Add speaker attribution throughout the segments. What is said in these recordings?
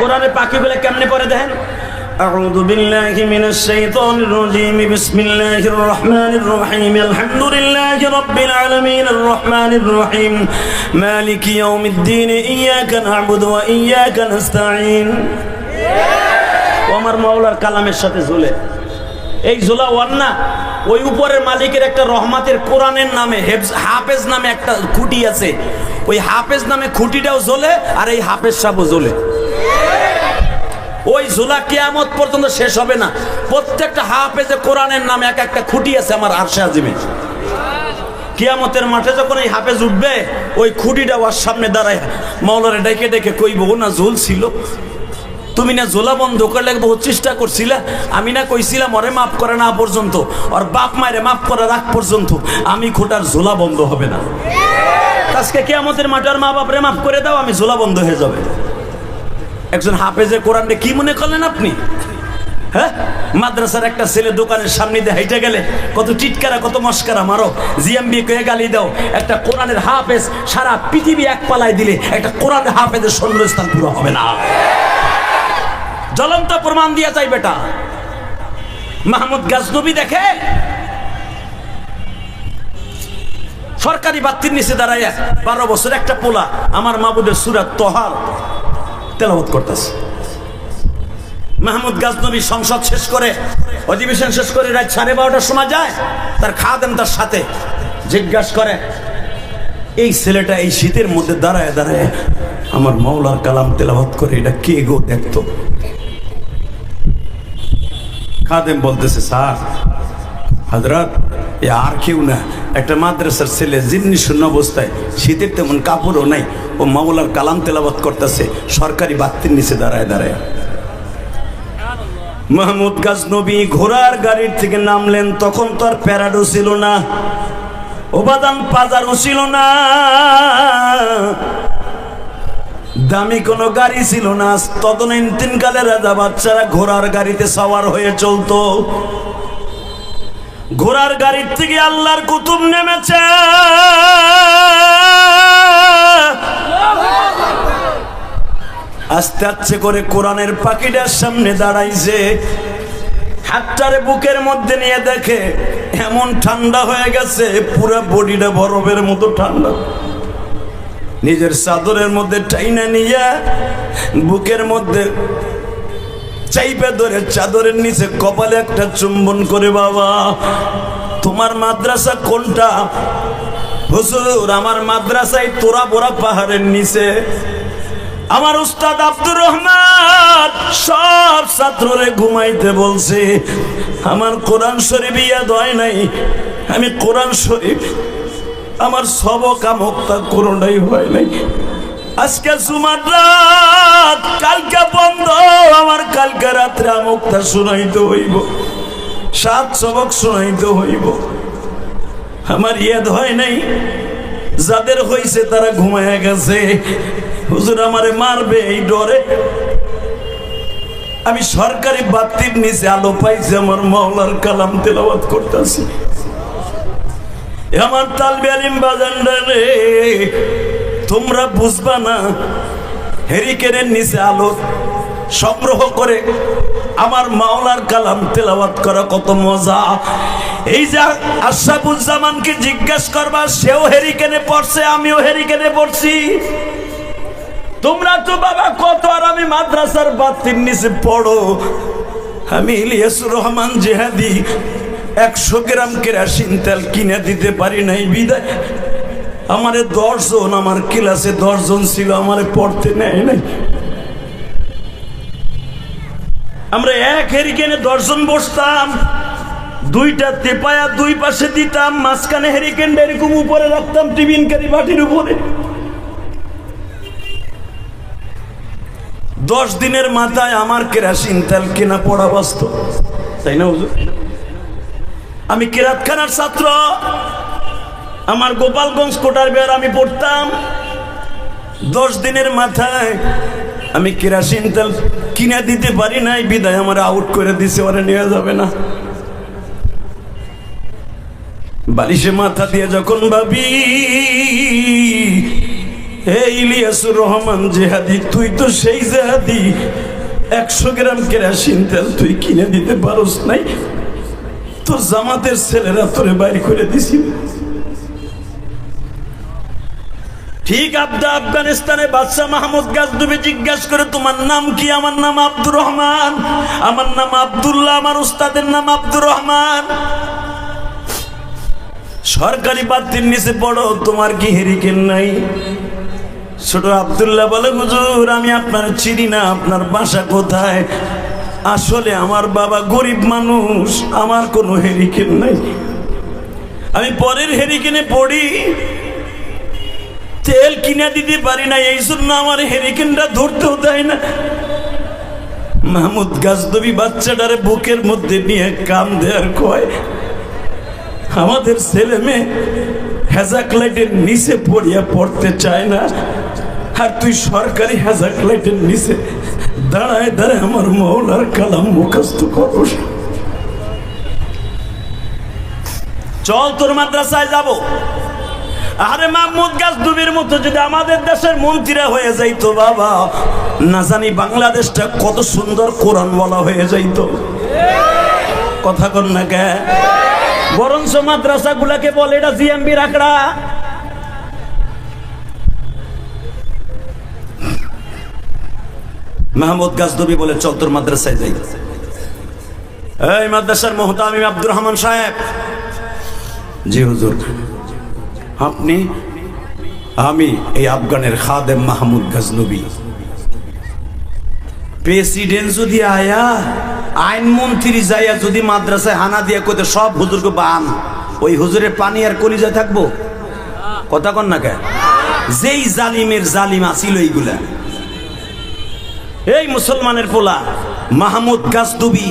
Speaker 1: কোরআনের পাখিগুলো কেমনে পড়ে দেখেন। أعوذ بالله من الشيطان الرجيم بسم الله الرحمن الرحيم الحمد لله رب العالمين الرحمن الرحيم مالك يوم الدين إياك نعبد وإياك نستعين আমার মাওলার কালামের সাথে ঝুলে এই ঝোলা ওয়ান্না ওই উপরের মালিকের একটা রহমতের কোরআনের নামে হাফেজ নামে একটা খুঁটি আছে, ওই হাফেজ নামে খুঁটিটাও জ্বলে আর এই হাফেজ সাহেবও জ্বলে। ওই ঝোলা কিয়ামত পর্যন্ত শেষ হবে না। প্রত্যেকটা হাফেজে কোরআনের নামে এক একটা খুঁটি আছে আমার আরশে আজিমে। কিয়ামতের মাঠে যখন এই হাফেজ উঠবে ওই খুঁটিটা ওর সামনে দাঁড়ায় মাওলারে ডেকে ডেকে কইব, ও না ঝোল ছিল, তুমি না ঝোলা বন্ধ করলে বহু চেষ্টা করছিলা, আমি না কইছিলাম ওরে মাফ করে না পর্যন্ত, ওর বাপ মায়ের মাফ করে রাখ পর্যন্ত আমি খোটার ঝোলা বন্ধ হবে না। আজকে কিয়ামতের মাঠে আর মা বাপরে মাফ করে দাও, আমি ঝোলা বন্ধ হয়ে যাবে। একজন হাফেজে কোরআনকে কি মনে করলেন আপনি? হ্যাঁ, মাদ্রাসার একটা ছেলে দোকানের সামনে দিয়ে হেঁটে গেলে কত টিটকারা কত মস্কারা মারো, জিএমবি কে গালি দাও, একটা কোরআনের হাফেজ সারা পৃথিবী এক পালায় দিলে একটা কোরআনের হাফেজের শূন্যস্থান পুরো হবে না। জ্বলন্ত প্রমাণ দিয়া যায় বেটা। মাহমুদ গাজনবী দেখে সরকারি বাতির নিচে দাঁড়াইয়া 12 বছর একটা পোলা আমার মাহবুদের সূরা তহার তেলাওয়াত করতেছে। মাহমুদ গাজনবী সংসদ শেষ করে অধিবেশন শেষ করে রাত 12:30টার সময় যায়, তার খাদেম তার সাথে জিজ্ঞাসা করে, এই ছেলেটা এই শীতের মধ্যে দাঁড়ায় দাঁড়ায় আমার মাওলার কালাম তেলাওয়াত করে, এটা কে গো দেখতো? খাদেম বলতেছে, স্যার হযরত এ আর কেউ না, একটা মাদ্রাসার ছেলে জিন্নি শূন্য অবস্থায়, শীতের তেমন কাপড়ও নাই, ও মাওলার কালাম তেলাওয়াত করতেছে সরকারি বাতির নিচে দাঁড়ায় দাঁড়ায়। মাহমুদ গাজনবী ঘোড়ার গাড়ির থেকে নামলেন, তখন তো আর প্যারাডো ছিল না, ওবাদান পাজারও ছিল না, দামি কোনো গাড়ি ছিল না। তদনীতিন কালে রাজা বাচ্চারা ঘোড়ার গাড়িতে সওয়ার হয়ে চলতো। ঘোড়ার গাড়ির থেকে আল্লাহর কুতুব নেমেছে, আস্তে আস্তে করে কোরআনের পাখিটার সামনে দাঁড়াইছে। হাতটারে বুকের মধ্যে নিয়ে দেখে এমন ঠান্ডা হয়ে গেছে, পুরো বডিটা বরফের মতো ঠান্ডা। নিজের চাদরের মধ্যে টাইনা নিয়ে বুকের মধ্যে চাইপে ধরে চাদরের নিচে কপালে একটা চুম্বন করে, বাবা তোমার মাদ্রাসা কোনটা? হুজুর আমার মাদ্রাসায় তোরা বোরা পাহাড়ের নিচে। আমার উস্তাদ আব্দুর রহমান সব ছাত্ররে ঘুমাইতে বলছে, আমার কোরআন শরীফ ইয়াদ হয় নাই, আমি কোরআন শরীফ আমার সবক আমক্তা কোরআনই হয় নাই। আজকে জুমার রাত, কালকে বন্ধ, আমার কালকে রাত্রে আমক্তা শুনাইতে হইব, 7 সবক শুনাইতে হইব। আমার ইয়াদ হয় নাই, যাদের হইছে তারা ঘুমায় গেছে। হুজুর আমারে মারবে এই ডরে আমি সরকারি বাতির নিচে আলো পাইছি, আমার মাওলার কালাম তেলাওয়াত করতেছি। আমার তালবে আলিম বাজানরা রে, তোমরা বুঝবা না হেরিকেনের নিচে আলো সংগ্রহ করে আমার মাওলার কালাম তেলাওয়াত করা কত মজা। এই যে আশরাফুজ্জামানকে জিজ্ঞাসা করবা, সেও হেরিকেনে পড়ছে, আমিও হেরিকেনে পড়ছি। তোমরা তো বাবা কত, আর আমি মাদ্রাসার বাতির নিচে পড়ো। আমি ইলিয়াসুর রহমান জেহাদি 100 গ্রাম কেরাসিন তেল কিনে দিতে পারি নাই বিদায় আমারে 10 জন, আমার ক্লাসে 10 জন ছিল, আমারে পড়তে নেয় নাই। আমরা এক হেরিকেনে 10 জন বসতাম, 2টা তেপায়া 2 পাশে দিতাম, মাঝখানে হেরিকেনটা এরকম উপরে রাখতাম টিফিনকারি বাটির উপরে। 10 দিনের মাথায় আমার কেরাসিন তেল কেনা পড়া বাস্তব, তাই না হুজুর? আমি কেরাতখানার ছাত্র, আমার গোপালগঞ্জ কোটার বের আমি পড়তাম। 10 দিনের মাথায় আমি কেরাসিন তেল কিনে দিতে পারি নাই বিদায় আমার আউট করে দিছে, ওরা নিয়ে যাবে না। বালিশে মাথা দিয়ে যখন ভাবি হে ইলিয়াসুর রহমান জেহাদি, তুই তো সেই জেহাদি, 100 গ্রাম কেরাসিন তেল তুই কিনে দিতে পারস নাই, তোর জামাতের ছেলেরা তোরে বাইর করে দিছিল। ঠিক আফগানিস্তানে বাদশাহ মাহমুদ গাজনবী জিজ্ঞাসা করে, তোমার নাম কি? আমার নাম আব্দুর রহমান। আমার নাম আব্দুল্লাহ, আমার উস্তাদের নাম আব্দুর রহমান। সরকারি বাতির নিচে পড়ো, তোমার কি হেরিকেন নাই? ছোট আব্দুল্লাহ বলে, হুজুর আমি আপনার চিনি না, আপনার বাসা কোথায়? আসলে আমার বাবা গরিব মানুষ, আমার কোনো হেরিকেন নাই, আমি পরের হেরিকেনে পড়ি, তেল কিনে দিতে পারি না, এই জন্য আমার হেরিকেনটা ধরতেও দেয় না। মাহমুদ গাজনবী বাচ্চাটারে বুকের মধ্যে নিয়ে কাম দেয়ার কয়, আমাদের ছেলে মেয়ে হেজাক লাইটের নিচে পড়িয়া পড়তে চায় না, আর তুই সরকারি হেজাক লাইটের নিচে দাঁড়ায় দাঁড়ায় আমার মৌলার কালাম মুখস্থ করস। চল তোর মাদ্রাসায় যাব। আরে মাহমুদ গাজনবীর মতো যদি আমাদের দেশের মন্ত্রীরা হয়ে যাইতো বাবা, না জানি বাংলাদেশটা কত সুন্দর কোরআন বলা হয়ে যাইতো। কথা কর না কে? বরঞ্চ মাদ্রাসা গুলাকে বলে এটা জিএমবি রাখড়া। মাহমুদ গাজনবী বলে, চল তোর মাদ্রাসায় যাই। এই মাদ্রাসার মুহতামিম আব্দুর রহমান সাহেব। জি হুজুর। আপনি? আমি এই আফগানের খাদেম মাহমুদ গাজনবী। প্রেসিডেন্ট যদি আয়া, আইনমন্ত্রী যাইয়া যদি মাদ্রাসায় হানা দিয়া কইতে সব হুজুরকে বান, ওই হুজুরের পানি আর কলিজা থাকবো? কথা কন না কে? যেই জালিমের জালিম আসিল এইগুলা। এই মুসলমানের পোলা মাহমুদ গাজনবী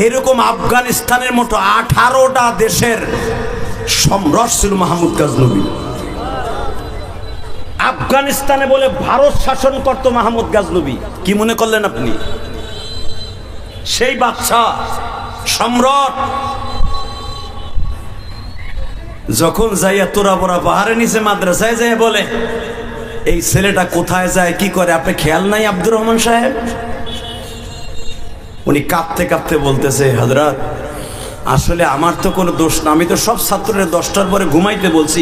Speaker 1: এরকম আফগানিস্তানের মতো 18টা দেশের সম্রাট ছিল মাহমুদ গাজনবী। আফগানিস্তানে বলে ভারত শাসন করত মাহমুদ গাজনবী। কি মনে করলেন আপনি? সেই বাদশাহ সম্রাট যখন যাইয়া তোরা বড়া পাহাড়ের নিচে মাদ্রাসায় যায় বলে, এই ছেলেটা কোথায় যায় কি করে আপনি খেয়াল নাই আব্দুর রহমান সাহেব? উনি কাঁপতে কাঁপতে বলতেছে, হযরত আসলে আমার তো কোনো দোষ না, আমি তো সব ছাত্রদের 10টার পরে ঘুমাইতে বলছি,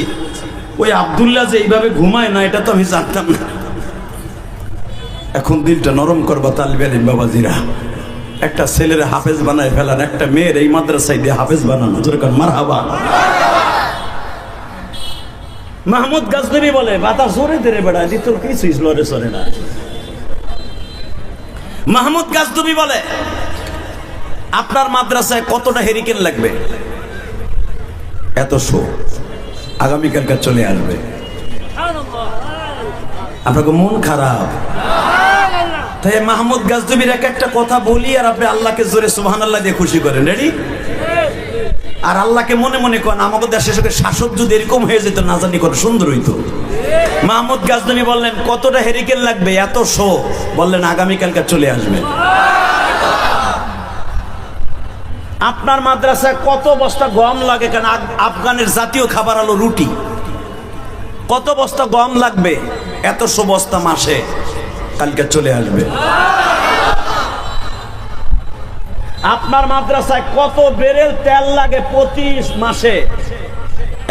Speaker 1: ওই আব্দুল্লাহ যে এইভাবে ঘুমায় না এটা তো আমি জানতাম না। এখন দিলটা নরম করবা তালিবে আলিম বাবাজিরা, একটা ছেলের হাফেজ বানায় ফেলান, একটা মেয়ের এই মাদ্রাসায় দিয়ে হাফেজ বানানো, যেরকম মারহাবা। মাহমুদ গাজনবী বলে, বাতা জোরে দেরে বেড়া দি তোর কিছুই লড়ে চলে না। মাহমুদ গাজনবী বলে, আপনার মাদ্রাসায় কতটা হেরিকেন লাগবে? এত শো, আগামীকালকে চলে আসবে। আপনাকে মন খারাপ তাই মাহমুদ গাজনবীর একটা কথা বলি আর আপনি আল্লাহকে জোরে সুবহানাল্লাহ দিয়ে খুশি করেন। রেডি? আর আল্লাহকে মনে মনে করেন, আমাদের দেশের সঙ্গে শাসক যদি এরকম হয়ে যেত না জানি কত সুন্দর হইতো। মাহমুদ গাজনবী বললেন, কতটা হেরিকেন লাগবে? এত শো। বললেন আগামীকালকে চলে আসবে। আপনার মাদ্রাসায় কত বস্তা গম লাগে? কেন আফগানের জাতীয় খাবার হলো রুটি। কত বস্তা গম লাগবে? 100 বস্তা মাসে, কালকে চলে আসবে। আপনার মাদ্রাসায় কত বেরেল তেল লাগে প্রতি মাসে?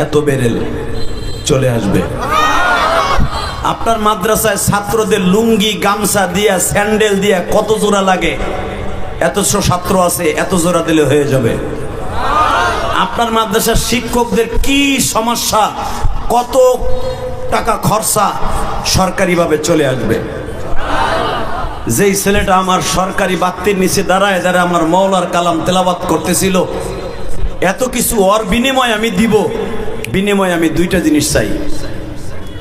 Speaker 1: এত বেরেল, চলে আসবে। আপনার মাদ্রাসায় ছাত্রদের লুঙ্গি গামছা দিয়া স্যান্ডেল দিয়া কত জোড়া লাগে? এত ছাত্র আছে, এত জোড়া দিলে হয়ে যাবে। আপনার মাদ্রাসার শিক্ষকদের কি সমস্যা, কত টাকা খরচা, সরকারিভাবে চলে আসবে। যেই ছেলেটা আমার সরকারি বাতির নিচে দাঁড়ায় দাঁড়ায় আমার মৌলার কালাম তেলাওয়াত করতেছিল, এত কিছু ওর বিনিময় আমি দিব। বিনিময় আমি 2টা জিনিস চাই।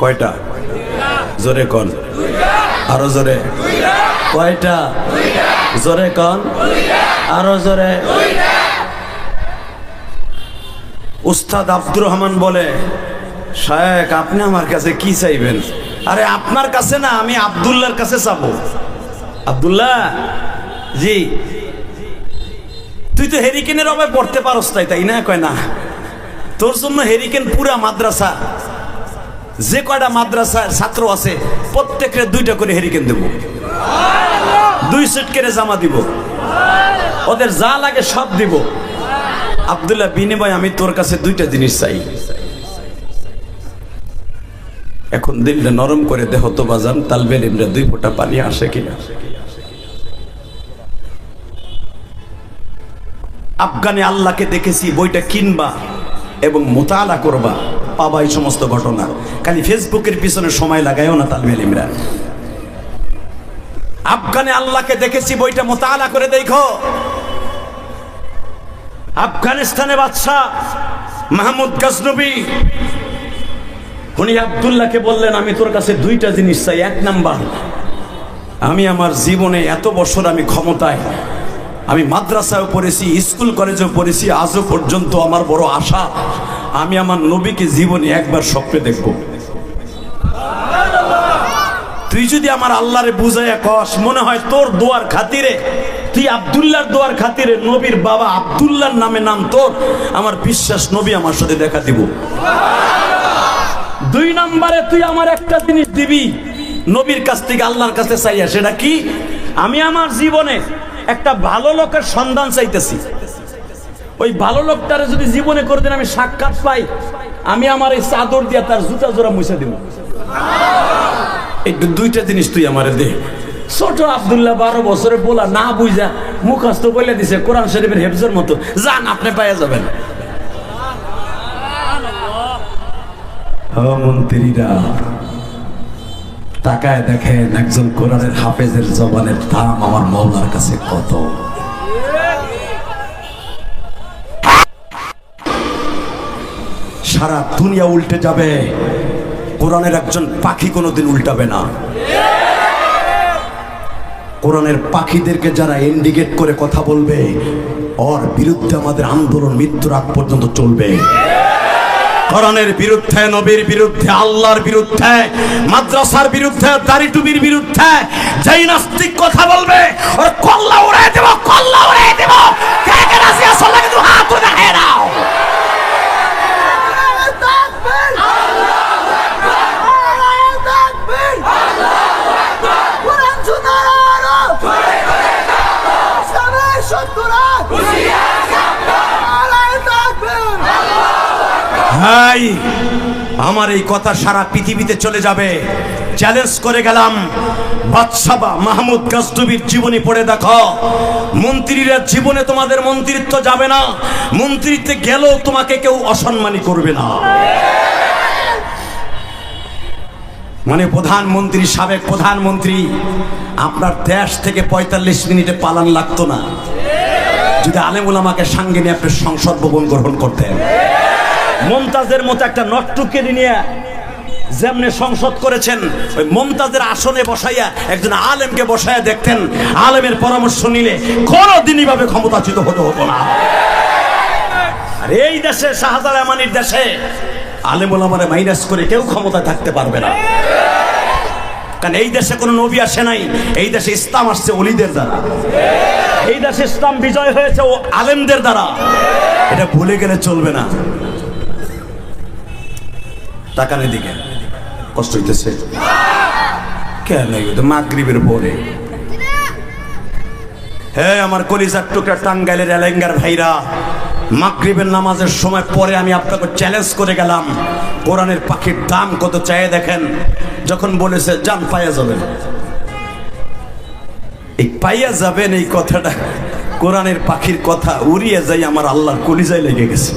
Speaker 1: কয়টা? জোরে কন, আরো জোরে। কয়টা? জোরে কন, আরো জোরে। উস্তাদ আব্দুর রহমান বলে, শায়েখ আপনি আমার কাছে কি চাইবেন? আরে আপনার কাছে না, আমি আব্দুল্লাহর কাছে চাবো। আব্দুল্লাহ জি, তুই তো হেরিকেনের অভাবে পড়তে পারস তাই না? কয় না, তোর জন্য হেরিকেন পুরা মাদ্রাসা যে কয়টা মাদ্রাসার ছাত্র আছে প্রত্যেকের 2টা করে হেরিকেন দেব, 2 সেট করে জামা দিব, ওদের যা লাগে সব দিব। আব্দুল্লাহ বিনিময় আমি তোর কাছে 2টা জিনিস চাই। এখন দিলটা নরম করে দেহ তো বাজান, তালবেল ইমরা 2 ফোঁটা পানি আসে কিনা। আফগানে আল্লাহকে দেখেছি বইটা কিনবা এবং মোতালা করবা, পাবা এই সমস্ত ঘটনা। খালি ফেসবুকের পিছনে সময় লাগায়ও না তালবেল ইমরান। আফগানে আল্লাহকে দেখেছি বইটা মোতালা করে দেখো। আফগানিস্তানে বাদশাহ মাহমুদ গজনবী উনি আব্দুল্লাহকে বললেন, আমি তোর কাছে 2টা জিনিস চাই। 1 নাম্বার, আমি আমার জীবনে এত বছর আমি ক্ষমতায়, আমি মাদ্রাসায় পড়েছি, স্কুল কলেজেও পড়েছি, আজও পর্যন্ত আমার বড় আশা আমি আমার নবীকে জীবনে একবার স্বপ্নে দেখব। তুই যদি আমার আল্লাহরে বুঝাইয়া কস, মনে হয় তোর দোয়ার খাতিরে, তুই আব্দুল্লাহর দোয়ার খাতিরে নবীর বাবা আব্দুল্লাহর নামে নাম তোর, আমার বিশ্বাস নবী আমার সাথে দেখা দিব। 2 নম্বরে তুই আমার একটা জিনিস দিবি নবীর কাছ থেকে আল্লাহর কাছে চাইয়া, সেটা কি? আমি আমার জীবনে একটা ভালো লোকের সন্ধান চাইতেছি। ওই ভালো লোকটারে যদি জীবনে কোনদিন আমি সাক্ষাৎ পাই, আমি আমার এই চাদর দিয়া তার জুতা জোড়া মুছে দিব। এই 2টা জিনিস তুই আমারে দে। ছোট আব্দুল্লাহ 12 বছরে বলা না বুঝা মুখস্থ বলে দিছে কোরআন শরীফের হেফজের মতো, যান আপনি পাইয়া যাবেন। মন্ত্রীরা তাকায় দেখেন একজন কোরআনের হাফেজের জবানের দাম আমার মওলার কাছে কত। সারা দুনিয়া উল্টে যাবে, কোরআনের একজন পাখি কোনোদিন উল্টাবে না। কোরআনের পাখিদেরকে যারা ইন্ডিকেট করে কথা বলবে, ওর বিরুদ্ধে আমাদের আন্দোলন মৃত্যুর আগ পর্যন্ত চলবে। কোরআনের বিরুদ্ধে, নবীর বিরুদ্ধে, আল্লাহর বিরুদ্ধে, মাদ্রাসার বিরুদ্ধে, দাড়ি টুপির বিরুদ্ধে যেই নাস্তিক কথা বলবে ওর কল্লা উড়াই দেব, কল্লা উড়াই দেব। কে কে রাজি আছো লাগে তো হাত উঠায় দাও। ভাই আমার এই কথা সারা পৃথিবীতে চলে যাবে। চ্যালেঞ্জ করে গেলাম, বাদশাহ মাহমুদ গজনবীর জীবনী পড়ে দেখো। মন্ত্রীরা জীবনে তোমাদের মন্ত্রিত্ব যাবে না, মন্ত্রিত্বে গেলেও তোমাকে কেউ অসম্মানী করবে না। মানে প্রধানমন্ত্রী, সাবেক প্রধানমন্ত্রী, আপনার দেশ থেকে 45 মিনিটে পালান লাগতো না যদি আলেম ওলামাকে সঙ্গে নিয়ে আপনি সংসদ ভবন গ্রহণ করতেন। মমতাজের মতো একটা নটটুকে নিয়ে যেমনি সংসদ করেছেন, ওই মমতাজের আসনে বসাইয়া একজন আলেমকে বসাইয়া দেখতেন, আলেমের পরামর্শ নিলে কোনোদিনই ভাবে ক্ষমতাচ্যুত হতে হতো না। আর এই দেশে, শাহজালাল আমানির দেশে, আলেম ওলামারে মাইনাস করে কেউ ক্ষমতায় থাকতে পারবে না। কারণ এই দেশে কোনো নবী আসে নাই, এই দেশে ইসলাম আসছে ওলিদের দ্বারা, এই দেশে ইসলাম বিজয় হয়েছে ও আলেমদের দ্বারা। এটা ভুলে গেলে চলবে না। তাকানের দিকে কষ্ট হইতেছে কেন? মাগরিবের পরে হ্যাঁ আমার কলিজার টুকরা টাঙ্গাইলের এলেঙ্গার ভাইরা, মাগরিবের নামাজের সময় পরে আমি আপনাকে চ্যালেঞ্জ করে গেলাম, কোরআনের পাখির দাম কত চাই দেখেন। যখন বলেছে জান পাইয়া যাবেন, এই পাইয়া যাবেন এই কথাটা কোরআনের পাখির কথা উড়িয়ে যাই আমার আল্লাহর কলিজায় লেগে গেছে।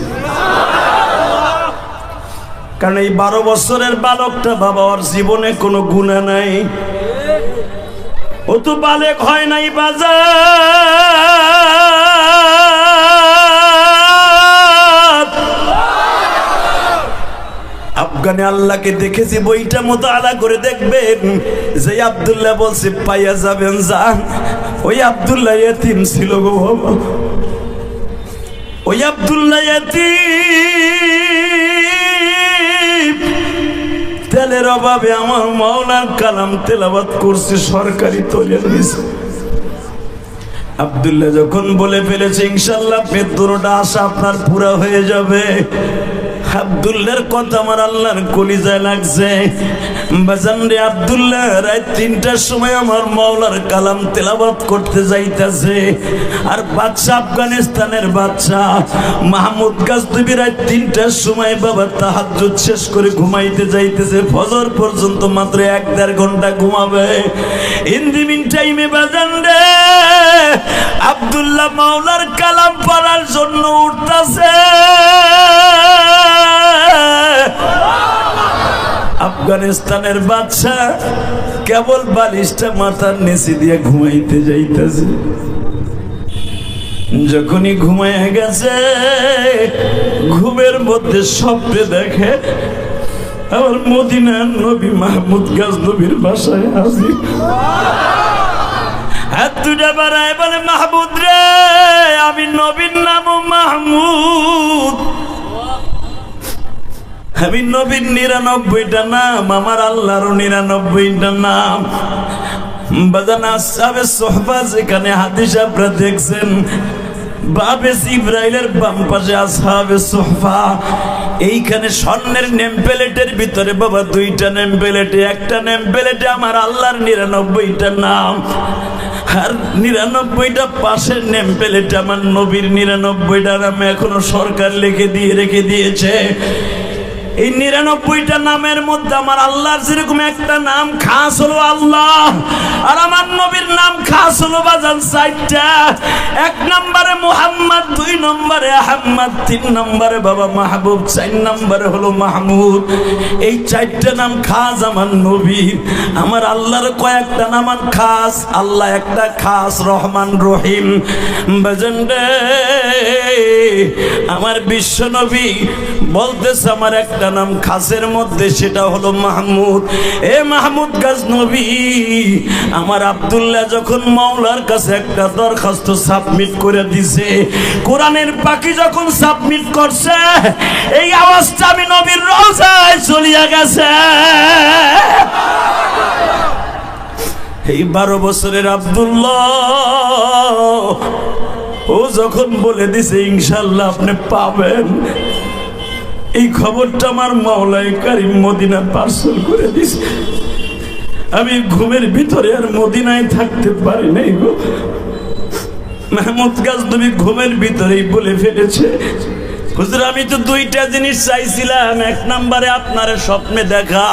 Speaker 1: কারণ এই 12 বছরের বালকটা বাবা, ওর জীবনে কোনো গুনাহ নাই, ও তো বালেক হয় নাই বাজার। আফগানে আল্লাহকে দেখেছি বইটা মোতালা করে দেখবেন, যে আব্দুল্লাহ বলছে পাইয়া যাবেন যান, ওই আব্দুল্লাহ ইয়েতিম ছিল গো বাবা, ওই আব্দুল্লাহ ইয়েতিম। তেলের অভাবে আমার মাওলার কালাম তেলাওয়াত করছে সরকারি তৈরির নিচে। আব্দুল্লাহ যখন বলে ফেলেছে ইনশাআল্লাহ আপনার দুটোটা আশা আপনার পুরা হয়ে যাবে, আব্দুল্লাহর কথা আমার আল্লাহর কলিজায় লাগছে। বাজান রে, আব্দুল্লাহ রাত 3টার সময় আমার মাওলার কালাম তেলাওয়াত করতে যাইতাছে। আর বাদশা, আফগানিস্তানের বাদশা মাহমুদ গাজনবী রাত 3টার সময় বাবা তাহাজ্জুদ শেষ করে ঘুমাইতে যাইতেছে। ফজর পর্যন্ত মাত্র 1-1.5 ঘন্টা ঘুমাবে। ইন দি মিন টাইমে বাজান রে, আব্দুল্লাহ মাওলার কালাম পড়ার জন্য উঠতাছে। আফগানিস্তানের বাদশা কেবল বালিশটা মাথার নিচে দিয়ে ঘুমাইতে যাইতেছে। যখনই ঘুমাইয়া গেছে, ঘুমের মধ্যে স্বপ্নে দেখে আমার মদিনার নবী মাহমুদ গাজনবীর বাসায় হাজির। হাত দুটা বাড়ায় বলে, মাহমুদ রে, আমি নবীর নাম মাহমুদ। আমি নবীর 99টা নাম, আমার আল্লাহরও 99টা নাম। বাজান আসহাবে সুহবা যেখানে হাদিস আপনারা দেখছেন, বাবে জিবরাইলের বাম পাশে আসহাবে সুহবা। এইখানে স্বর্ণের নেম প্লেটের ভিতরে বাবা 2টা নেম প্লেটে, একটা নেম প্লেটে আমার আল্লাহর 99টা নাম, আর 99টা পাশের নেম প্লেটে আমার নবীর 99টা নাম এখনো সরকার রেখে দিয়েছে। এই 99টা নামের মধ্যে আমার আল্লাহর যেরকম একটা নাম খাস হলো আল্লাহ, আর আমার নবীর নাম খাস হলো বাজান 4টা। 1 নম্বরে মুহাম্মদ, 2 নম্বরে আহমদ, 3 নম্বরে বাবা মাহবুব, 4 নম্বরে হলো মাহমুদ। এই 4টা নাম খাস আমার নবীর। আমার আল্লাহর কয়েকটা নাম খাস, আল্লাহ একটা খাস, রহমান রহিম। বাজান রে, আমার বিশ্ব নবী বলতেছে আমার একটা নাম খাসের মধ্যে, সেটা হলো মাহমুদ। এ মাহমুদ গাজনবী, আমার আব্দুল্লাহ যখন মাওলার কাছে একটা দরখাস্ত সাবমিট করে দিছে, কোরআনের পাখি যখন সাবমিট করছে, এই আওয়াজটা আমি নবীর রওজায় চলিয়া গেছে। এই 12 বছরের আব্দুল্লাহ ও যখন বলে দিছে ইনশাআল্লাহ আপনি পাবেন, এই খবরটা আমার মাওলাই কারিম মদিনা পার্সেল করে দিছে। আমি ঘুমের ভিতরে আর মদিনায় থাকতে পারি নাই গো। মাহমুদ গাজনবী ঘুমের ভিতরেই বলে ফেলেছে, হুজুর আমি তো 2টা জিনিস চাইছিলাম। 1 নম্বরে আপনারে স্বপ্নে দেখা,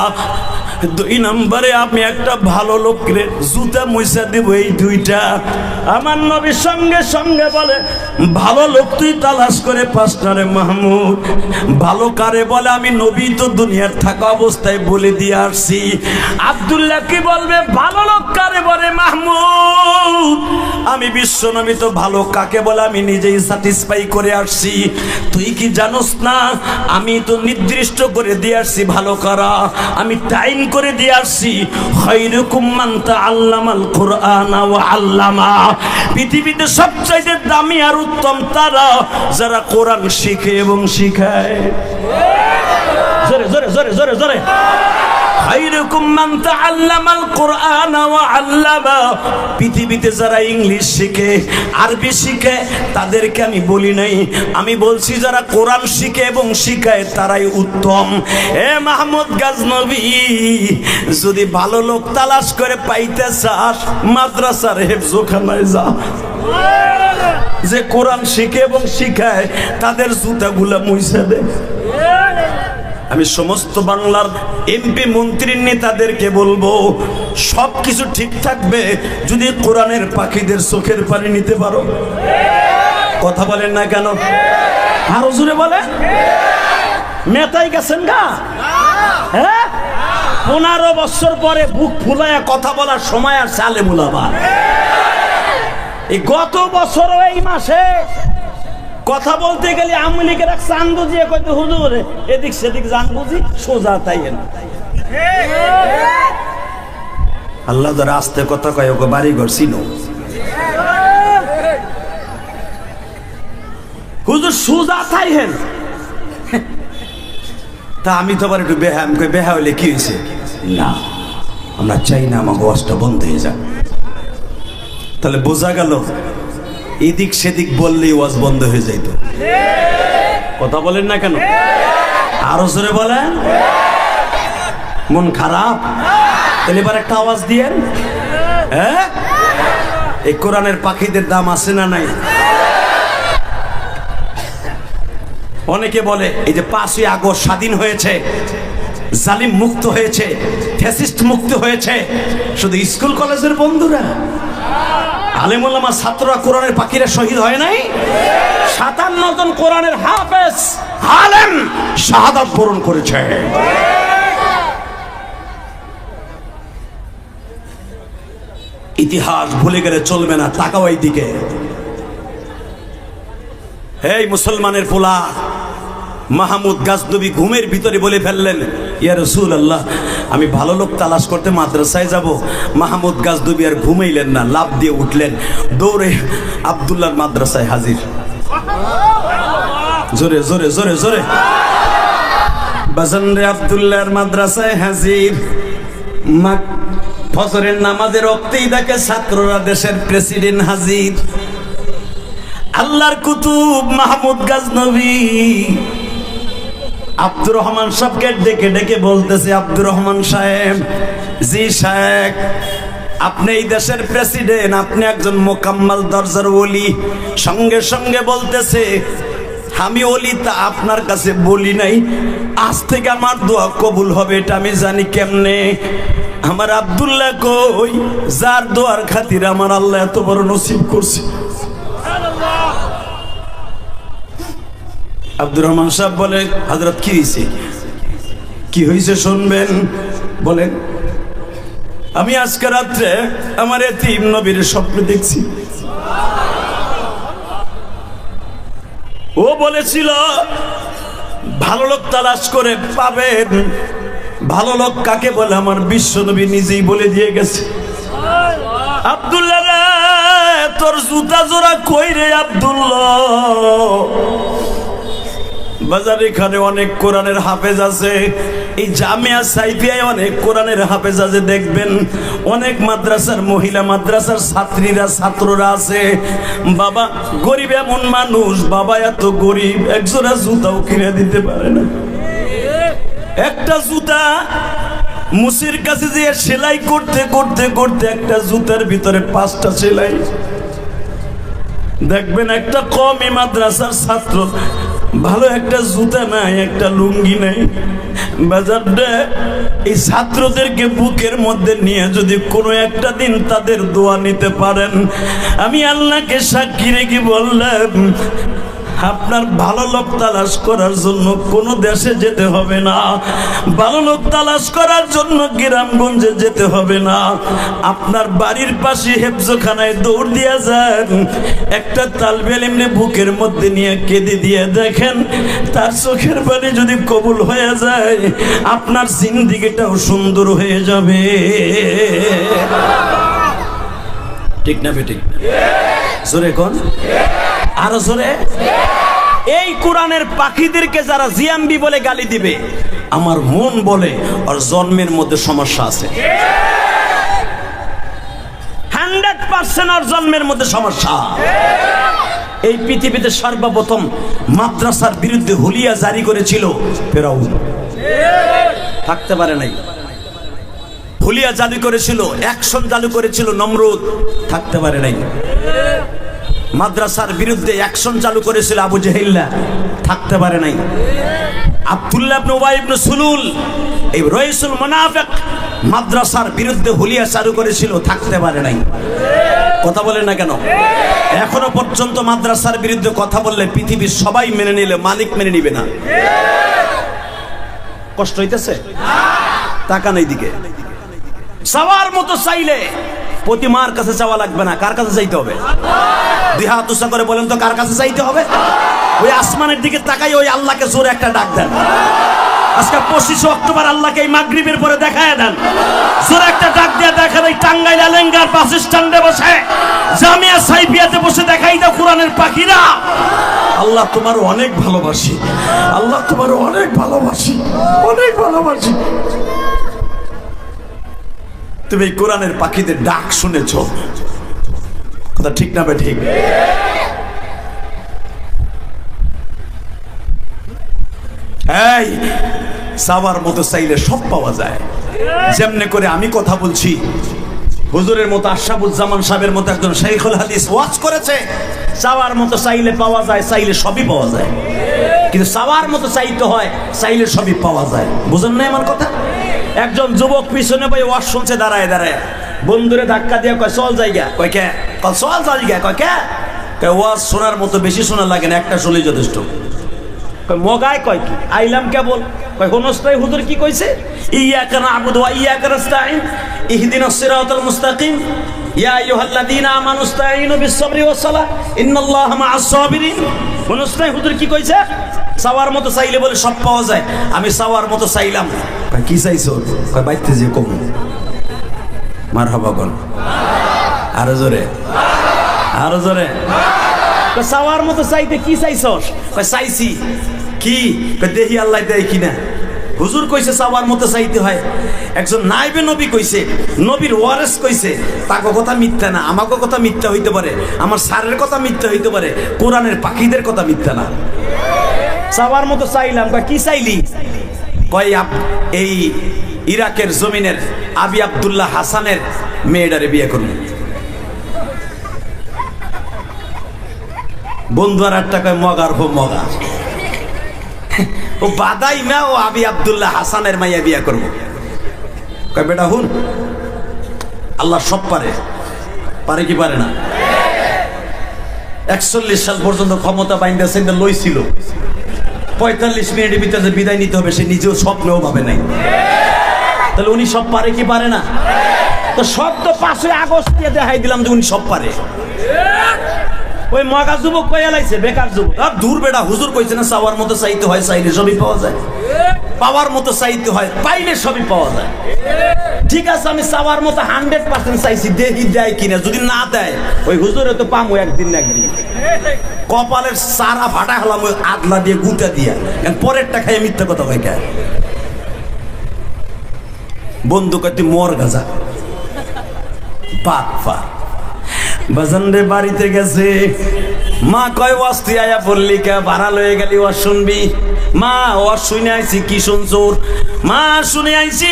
Speaker 1: 2 নম্বরে আমি একটা ভালো লোকের জুতা মুইসা দিব। এই 2টা আমার নবীর সঙ্গে সঙ্গে বলে, ভালো লোক তুই তালাশ করে 5টা রে মাহমুদ। ভালো কারে বলে? আমি নবী তো দুনিয়ার থাকা অবস্থায় বলে দিয়ে আসছি। আব্দুল্লাহ কি বলবে ভালো লোক কারে বলে? মাহমুদ, আমি বিশ্ব নবী তো ভালো কাকে বলে আমি নিজেই স্যাটিসফাই করে আসছি। তুই কি জানোস না, আমি তো নির্দিষ্ট করে দিয়ে আসছি ভালো কারা, আমি টাইম করে দিয়ে আসছি। খায়রুকুম মান তাআল্লামাল কুরআন ওয়া আল্লামা। পৃথিবীতে সবচেয়ে দামি আর উত্তম তারা যারা কোরআন শিখে এবং শিখায়। জোরে জোরে জোরে জোরে জোরে। খায়রুকুম মান তাআল্লামাল কুরআন ওয়া আল্লামা। পৃথিবীতে যারা ইংলিশ শিখে, আরবি শিখে, তাদেরকে আমি বলি নাই, আমি বলছি যারা কোরআন শিখে এবং শিখায় তারাই উত্তম। এ মাহমুদ গাজনবী, যদি ভালো লোক তালাশ করে পাইতে চাস, মাদ্রাসার হেফজখানায় যা। যে কোরআন শিখে এবং শিখায় তাদের জুতাগুলা মুইছে দে। আমি সমস্ত বাংলার এমপি মন্ত্রীর নেতাদেরকে বলবো, সব কিছু ঠিক থাকবে যদি কোরআনের পাখিদের চোখের পানি নিতে পারো। কথা বলেন না কেন? আরো জোরে বলে। নেতাই গেছেন গা, হ্যাঁ 15 বছর পরে বুক ফুলায়া কথা বলার সময় আর চালে মুলাবা। এই গত বছর এই মাসে কথা বলতে গেলে আওয়ামী লীগের এক চান বুঝিয়ে কইতে, হুজুর এদিক সেদিক জান বুঝি সোজা তাই না। আল্লাহ ধরে আস্তে কথা কয়, ওকে বাড়ি ঘর চিনো। হুজুর সোজা তাই হেন। তা আমি তো আবার একটু বেহা, আমি কই বেহা হইলে কি হয়েছে? না, আমরা চাই না আমার ওয়াজটা বন্ধ হয়ে যাক। তাহলে বোঝা গেল এদিক সেদিক বললেই ওয়াজ বন্ধ হয়ে যাইত। কথা বলেন না কেন? আরো জোরে বলেন। মন খারাপ? তাহলে এবার একটা আওয়াজ দিয়েন। হ্যাঁ, এই কোরআনের পাখিদের দাম আছে না নাই? অনেকে বলে এই যে 5ই আগস্ট স্বাধীন হয়েছে, জালিম মুক্ত হয়েছে, ফ্যাসিস্ট মুক্ত হয়েছে, শুধু স্কুল কলেজের বন্ধুরা, আলেম ওলামা ছাত্ররা, কোরআনের পাখিরা শহীদ হয় নাই? 57 জন কোরআনের হাফেজ আলেম শাহাদাত বরণ করেছে। ইতিহাস ভুলে গেলে চলবে না, তাকাও এই দিকে। এই মুসলমানের পোলা মাহমুদ গাজনবী ঘুমের ভিতরে বলে ফেললেন, ইয়া রাসূলুল্লাহ, আমি ভালো লোক তালাশ করতে মাদ্রাসায় যাব। মাহমুদ গাজনবী আর ঘুমাইলেন না, লাফ দিয়ে উঠলেন, দৌড়ে আব্দুল্লাহর মাদ্রাসায় হাজির। জোরে জোরে জোরে জোরে বাজান রে, আব্দুল্লাহর মাদ্রাসায় হাজির। ফজরের নামাজের রক্তেই দেখে ছাত্ররা, দেশের প্রেসিডেন্ট হাজির, আল্লাহর কুতুব মাহমুদ গাজনবী। আব্দুর রহমান সাহেবকে ডেকে ডেকে বলতেছে, আব্দুর রহমান সাহেব, জি সাহেব, আপনি এই দেশের প্রেসিডেন্ট, আপনি একজন মোকাম্মাল দরজার ওলি। সঙ্গে সঙ্গে বলতেছে, আমি ওলি তা আপনার কাছে বলি নাই, আজ থেকে আমার দোয়া কবুল হবে এটা আমি জানি কেমনে। আমার আব্দুল্লাহ কই, যার দোয়ার খাতির আমার আল্লাহ এত বড় নসিব করছে। আব্দুর রহমান সাহেব বলে, হযরত কি হয়েছে? কি হয়েছে শুনবেন, বলেন। আমি আজকে রাত্রে আমার এতিম নবীর স্বপ্ন দেখছি। ও বলেছিল ভালো লোক তালাশ করে পাবেন। ভালো লোক কাকে বলে আমার বিশ্ব নবী নিজেই বলে দিয়ে গেছে। আব্দুল্লাহ রে, তোর জুতা জোড়া কই রে আব্দুল্লাহ? বাজার এখানে অনেক কোরআনের হাফেজ আছে, এই জামিয়া সাইফিয়ায় অনেক কোরআনের হাফেজ আছে, দেখবেন অনেক মাদ্রাসার মহিলা মাদ্রাসার ছাত্রীরা ছাত্ররা আছে। বাবা গরিব এমন মানুষ, বাবা এত গরিব একজোড়া জুতাও কিনে দিতে পারে না। একটা জুতা মুসির কাছে যে সেলাই করতে করতে করতে একটা জুতার ভিতরে 5টা সেলাই। দেখবেন একটা কমই মাদ্রাসার ছাত্র ভালো একটা জুতা নাই, একটা লুঙ্গি নাই। বাজারটা এই ছাত্রদেরকে বুকের মধ্যে নিয়ে যদি কোনো একটা দিন তাদের দোয়া নিতে পারেন, আমি আল্লাহকে সাক্ষী রেখে বললাম, আপনার ভালো লোক তালাশ করার জন্য কোনো দেশে যেতে হবে না, ভালো লোক তালাশ করার জন্য গ্রামগঞ্জে যেতে হবে না। আপনার বাড়ির পাশে হেফজখানায় দৌড় দিয়া যান, একটা তালবে ইলমে বুকের মধ্যে নিয়ে কেঁদে দিয়ে দেখেন, তার চোখের পানি যদি কবুল হয়ে যায়, আপনার জিন্দেগিটাও সুন্দর হয়ে যাবে। ঠিক না বেঠিক? জোরে কোন, আরো জোরে। এই কোরআনের পাখিদেরকে যারা জিয়াম্বি বলে গালি দিবে, আমার মন বলে ওর জন্মের মধ্যে সমস্যা আছে। 100% ওর জন্মের মধ্যে সমস্যা। এই পৃথিবীতে সর্বপ্রথম মাদ্রাসার বিরুদ্ধে হুলিয়া জারি করেছিল ফেরাউন, থাকতে পারে নাই। হুলিয়া জারি করেছিল, অ্যাকশন চালু করেছিল নমরুদ, থাকতে পারে নাই। মাদ্রাসার বিরুদ্ধে অ্যাকশন চালু করেছিল আবু জেহেল্লা, থাকতে পারে নাই। আব্দুল্লাহ ইবনে উবাই ইবনে সুলুল, এই রাইসুল মুনাফিক, মাদ্রাসার বিরুদ্ধে হুলিয়া চালু করেছিল, থাকতে পারে নাই। কথা বলেন না কেন? এখনো পর্যন্ত মাদ্রাসার বিরুদ্ধে কথা বললে পৃথিবীর সবাই মেনে নিলে মালিক মেনে নিবে না। কষ্ট হইতেছে? টাকা নেই দিকে চাওয়ার মতো চাইলে প্রতিমার কাছে চাওয়া লাগবে না, কার কাছে চাইতে হবে? 2 হাত উঁচা করে বলেন তো, কার কাছে চাইতে হবে? ওই আসমানের দিকে তাকাই ওই আল্লাহকে জোরে একটা ডাক দেন। আজকে 25 অক্টোবর আল্লাহকে এই মাগরিবের পরে দেখায় দেন, জোরে একটা ডাক দিয়ে দেখেন। এই টাঙ্গাইল আলেঙ্গার বাস স্ট্যান্ডে বসে, জামিয়া সাইফিয়াতে বসে দেখাই দাও কোরআনের পাখিরা, আল্লাহ তোমার অনেক ভালোবাসি, আল্লাহ তোমার অনেক ভালোবাসি, অনেক ভালোবাসি। তুমি এই কোরআনের পাখিদের ডাক শুনেছ, কথা ঠিক না ঠিক? এই চাওয়ার মতো চাইলে সব পাওয়া যায়। যেমনে করে আমি কথা বলছি, হুজুরের মতো আশরাফুজ্জামান সাহেবের মতো একজন শাইখুল হাদিস ওয়াজ করেছে, চাওয়ার মতো চাইলে পাওয়া যায়, চাইলে সবই পাওয়া যায়। কিন্তু চাওয়ার মতো চাইতে হয়, চাইলে সবই পাওয়া যায়। বুঝেন না আমার কথা? একজন যুবক পিছনে বই ওয়াজ শুনছে দাঁড়ায় দাঁড়ায়, বন্ধুরে ধাক্কা দিয়ে কয় চল জায়গা, কয় কে? কয় চল জায়গা, কয় কে? কয় ওয়াজ শোনার মতো বেশি শোনা লাগে না, একটা শুনলেই যথেষ্ট। কয় মগায়, কয় কি আইলাম কেবল? কয় হনস্তাই হুজুর কি কইছে? ইয়াকা না'বুদু ওয়া ইয়াকা নাস্তাঈন ইহদিনাস সিরাতাল মুস্তাকিম ইয়া আইয়ুহাল্লাযীনা আমানু ইসতাঈনু বিস-সাবরি ওয়াস-সালাহ ইন্নাল্লাহা মা'আস সাবিরিন। হনস্তাই হুজুর কি কইছে? চাওয়ার মতো চাইলে বলে সব পাওয়া যায়। আমি চাওয়ার মতো চাইলাম। কয় কি চাইছো? কয় বাইতে যে কম। মারহাবা বল, আরো জোরে, আরো জোরে। কয় চাওয়ার মতো চাইতে কি চাইছস? কয় চাইছি কি? কয় দেখি আল্লাহ দেয় কিনা। হুজুর কইছে চাওয়ার মতো চাইতে হয়। একজন নাইবে নবী কইছে, নবীর ওয়ারেস কইছে, তাকে কথা মিথ্যা না, আমাকে কথা মিথ্যা হইতে পারে, আমার স্যারের কথা মিথ্যা হইতে পারে, কোরআনের পাখিদের কথা মিথ্যা না। চাওয়ার মতো চাইলাম। কয় কি চাইলি? কয় এই ইরাকের জমিনের আবি আব্দুল্লাহ হাসানের মেয়েটারে বিয়ে করব। বন্ধু আর একটা কয় মগার হো মগা, ও বাদাই মা, ও আবি আব্দুল্লাহ হাসানের মাইয়া বিয়া করবো। কয় বেটা হুন, আল্লাহ সব পারে, পারে কি পারে না? 41 সাল পর্যন্ত ক্ষমতা বাইন্দা লইছিল, 45 মিনিটের ভিতরে বিদায় নিতে হবে সে নিজেও স্বপ্নেও ভাবে নাই। তাহলে উনি সব পারে কি পারে না? তো সব তো 5 আগস্ট দিয়ে দেখাই দিলাম যে উনি সব পারে। ওই মগা যুবক কইয়া লাইছে বেকার যুবক। আর দূর বেটা, হুজুর কইছে না চাওয়ার মতো চাইতে হয়, চাইলে সবই পাওয়া যায়। পাওয়ার মতো চাইতে হয়, পাইলে সবই পাওয়া যায়। ঠিক আছে, আমি চাওয়ার মতো 100% চাইছি, দেখি দেয় কিনা। যদি না দেয় ওই হুজুরে তো পামো একদিন না একদিন। কপালের সারা ফাটা হলাম ওই আদলা দিয়ে গুঁতা দিয়া, পরেরটা খাইয়ে মিথ্যা কথা কয় কে? বন্ধু কয় তুই মর গাজা বাপ্পা। বাজানরে বাড়িতে গেছে, মা কয় ওয়াজ তুই আয়া পড়লি কে? ভাড়া লয়ে গেলি ওয়াজ শুনবি? মা ওয়াজ শুনে আইছি। কি শুনছোর? মা শুনে আইছি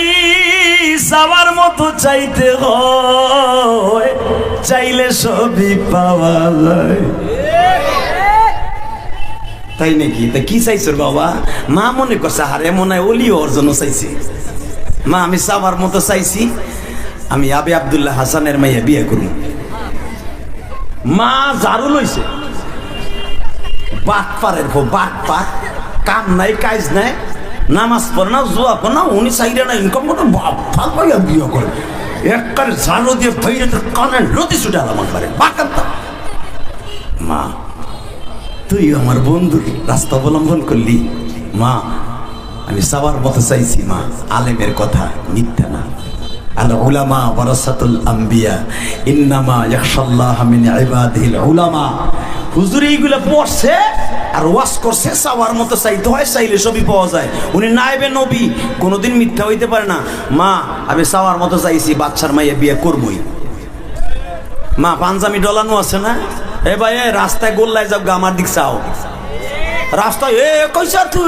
Speaker 1: চাওয়ার মতো চাইতে হয়, চাইলে সবই পাওয়া যায়। তাই নাকি? তা কি চাইছোর বাবা? মা মনে করছে হারে মনে হয় অলি অর্জন চাইছি। মা আমি চাওয়ার মতো চাইছি, আমি আবি আব্দুল্লাহ হাসানের মাইয়া বিয়ে করব। মা ঝাড়ু লইছে, বাটপারের ভো বাটপার, কাম নাই কাজ নাই, নামাজ পড়ে না, জুয়া করে না, উনি চাইলে না ইনকাম করে বাপ পাইয়া বিয়ে করে। একবারে ঝাড়ু দিয়ে বাইরে কানে লতি ছুটে আলাম করে বাকান্তা। মা তুই আমার বন্ধুর রাস্তা অবলম্বন করলি। মা আমি চাওয়ার মতো চাইছি। মা আলেমের কথা মিথ্যা না, আল উলামা ওয়ারাসাতুল আম্বিয়া ইন্নামা ইয়াখশাল্লাহা মিন ইবাদিহিল উলামা। হুজুর এইগুলা পড়ছে আর ওয়াজ করছে, চাওয়ার মতো চাইতে হয়, চাইলে সবই পাওয়া যায়। উনি নায়েবে নবী, কোনোদিন মিথ্যা হইতে পারে না। মা আমি চাওয়ার মতো চাইছি, বাচ্চার মাইয়া বিয়ে করবই। মা পাঞ্জাবি ডলানো আছে না? এ ভাই রাস্তায় গোল্লায় যাও, আমার দিক চাও। রাস্তায় এ কইছা তুই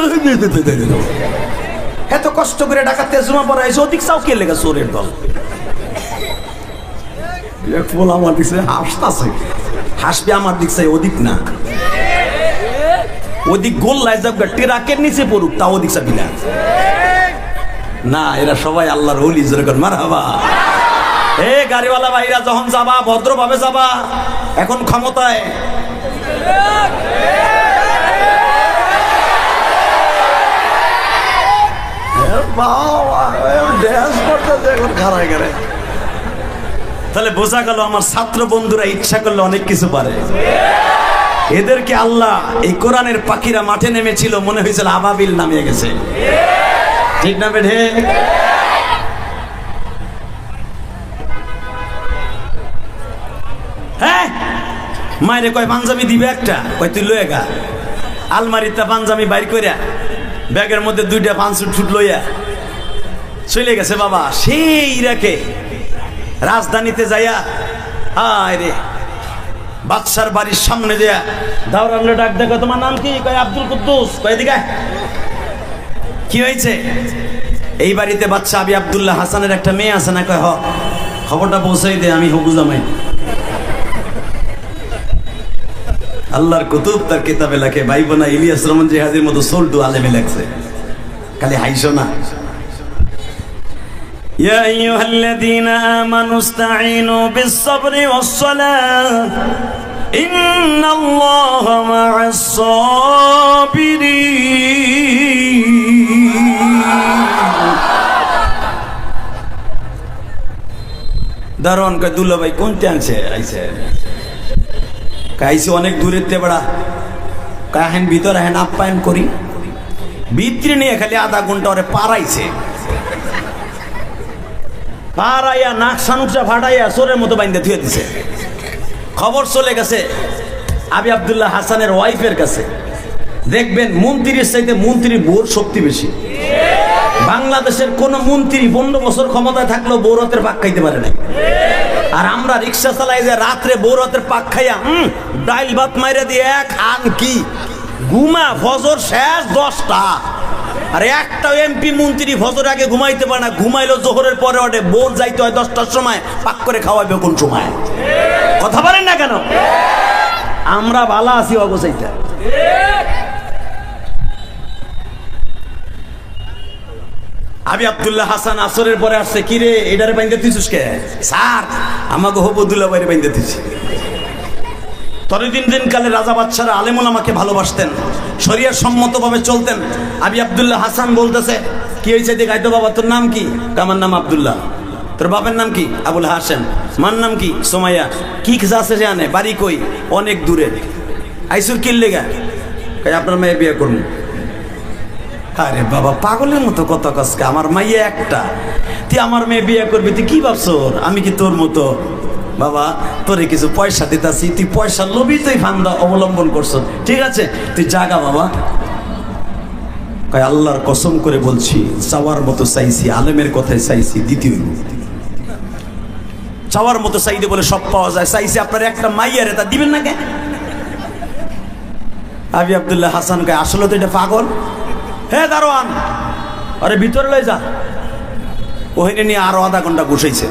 Speaker 1: এত কষ্ট করে ডাকাতে জমা পড়া এসে ওদিক চাও কে লেগে? চোরের দল। আমার দিক হাসতাছে, হাসবে আমার দিক চাই, ওদিক না। ওদিক গোল্লায় যাও, ট্রাকের নিচে পড়ুক, তা ওদিক চাবি না। না, এরা সবাই আল্লাহর ওলি, জোরে কর মারহাবা। এ গাড়িওয়ালা ভাইরা যখন যাবা ভদ্রভাবে যাবা, এখন ক্ষমতায়। তাহলে বোঝা গেল আমার ছাত্র বন্ধুরা ইচ্ছা করলে অনেক কিছু পারে। এদেরকে আল্লাহ এই কোরআনের পাখিরা মাঠে নেমেছিল, মনে হয়েছিল আবাবিল নামিয়ে গেছে। ঠিক না বেঠে? হ্যাঁ, মায়েরে কয় পাঞ্জাবি দিবে একটা, কয় তুই লয়ে গা। আলমারিতে পাঞ্জাবি বাইর কইরা ব্যাগের মধ্যে 2টা 5 ফুট লইয়া চলে গেছে বাবা সেই ইরাকে রাজধানীতে যাইয়া। আয় রে, বাদশার বাড়ির সামনে দেয়া দাওরানরে ডাক দেখো, তোমার নাম কি? কয় আব্দুল কুদ্দুস। কয় এদিকে কি হয়েছে? এই বাড়িতে বাচ্চা আবি আব্দুল্লাহ হাসানের একটা মেয়ে আছে না? কয় হ, খবরটা পৌঁছাই দে, আমি হবু জামাই। আল্লাহর কুতুব তার কিতাবে লেখে, ভাই বোনা ইলিয়াস রহমান জিহাদির মতো সোল্টু আলেমে লেখছে, খালি হাইশো না। ইয়া আইয়ুহাল্লাযীনা আমানু ইসতাঈনু বিস-সাবরি ওয়াস-সালাহ ইন্নাল্লাহা মা'আস-সাবিরিন। দারোয়ান কয়, দুলা ভাই কোনতে আনছে? আইছে অনেক দূরের তে বড়া, কাহেন ভিতর হেন আপ্যায়ন করি, ভিতরে নিয়ে খালি আধা ঘন্টা ওরে পারাইছে, পারাইয়া নাক সানুকটা ফাটাইয়া চোরের মতো বাইন্দা ধুয়ে দিছে। খবর চলে গেছে আবি আব্দুল্লাহ হাসানের ওয়াইফের কাছে। দেখবেন মন্ত্রীর চাইতে মন্ত্রীর বউর শক্তি বেশি। বাংলাদেশের কোন মন্ত্রী 15 বছর ক্ষমতায় থাকলেও বৌরতের পাক খাইতে পারে নাই। আর আমরা রিক্সা চালাই যে রাত্রে বৌরতের পাক খাইয়া ডাইল ভাত মাইরা দিয়ে খান কি ঘুমা, ফজর শেষ 10টা। আর একটা এমপি মন্ত্রী ফজর আগে ঘুমাইতে পারে না, ঘুমাইলো জোহরের পরে ওঠে, বোর যাইতে হয় 10টার সময়, পাক করে খাওয়াইবে কোন সময়? কথা বলেন না কেন? আমরা ভালো আছি অবস্থাইটা। আবি আব্দুল্লাহ হাসান আসরের পরে আসছে, কি রে এটারে বাইন্দা দিছিস কে? স্যার আমাকে হবুদুল্লাহ বাইরে বাইন্দা দিছি। ততদিন কালে রাজা বাদশারা আলেমুল আমাকে ভালোবাসতেন, শরিয়ার সম্মতভাবে চলতেন। আবি আব্দুল্লাহ হাসান বলতেছে, কি হয়েছে দেখাই তো বাবা, তোর নাম কি? আমার নাম আব্দুল্লাহ। তোর বাবার নাম কি? আবুল হাসেম। মার নাম কি? সোমাইয়া। কি আছে জানে? বাড়ি কই? অনেক দূরে। আইসুর কিল লেগা? আপনার মেয়ে বিয়ে করুন। আরে বাবা পাগলের মতো কথা কসকা, আমার মাইয়া একটা, তুই আমার মেয়ে বিয়ে করবি, তুই কি ভাবছো আমি কি তোর মতো? বাবা তোরে কিছু পয়সা দিতাছি, তুই পয়সা লোভী তুই ফান্দা অবলম্বন করছ, ঠিক আছে তুই জাগা বাবা। কয় আল্লাহর কসম করে বলছি, চাওয়ার মতো চাইছি, আলেমের কথায় চাইছি, দ্বিতীয় চাওয়ার মতো চাইতে বলে সব পাওয়া যায়, চাইছি আপনার একটা মাইয়ারে, তা দিবেন না কে? আবি আব্দুল্লাহ হাসান কয় আসলে তো এটা পাগল। হে দারোয়ান, আরে ভিতরে লয়ে যা। ওখানে নিয়ে আরো আধা ঘন্টা ঘুষাইছে।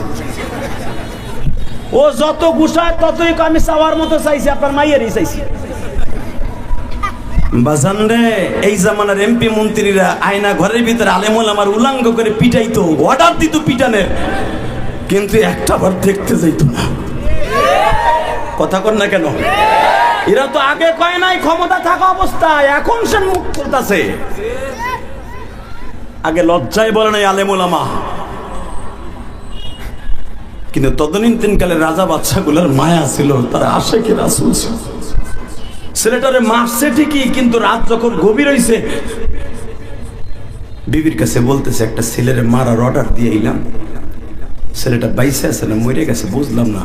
Speaker 1: ও যত ঘুষায় ততই আমি চাওয়ার মতো চাইছি, আপনার মাইয়ারই চাইছি। বাজান রে, এই জামানার এমপি মন্ত্রীরা আয়না ঘরের ভিতরে আলেমুল আমার উলাঙ্গ করে পিটাইতো, অর্ডার দিত পিটানের, কিন্তু একটা বার দেখতে যাইতো না। কথা কর না কেন? এরা তো আগে কয় নাই ক্ষমতা থাকা অবস্থায়, এখন সে মুখ খুলতাছে। আগে লজ্জায় বলে নাই আলেমুল আমা। কিন্তু তদনীন্তনকালে রাজা বাদশাগুলোর মায়া ছিল, তারা আশেকে রাসূল ছিল। ছেলেটারে মারছে ঠিকই, কিন্তু রাত যখন গভীর হইছে বিবির কাছে বলতেছে, একটা ছেলেরে মারার অর্ডার দিয়ে এলাম, ছেলেটা বাইসে আছে না মরে গেছে বুঝলাম না।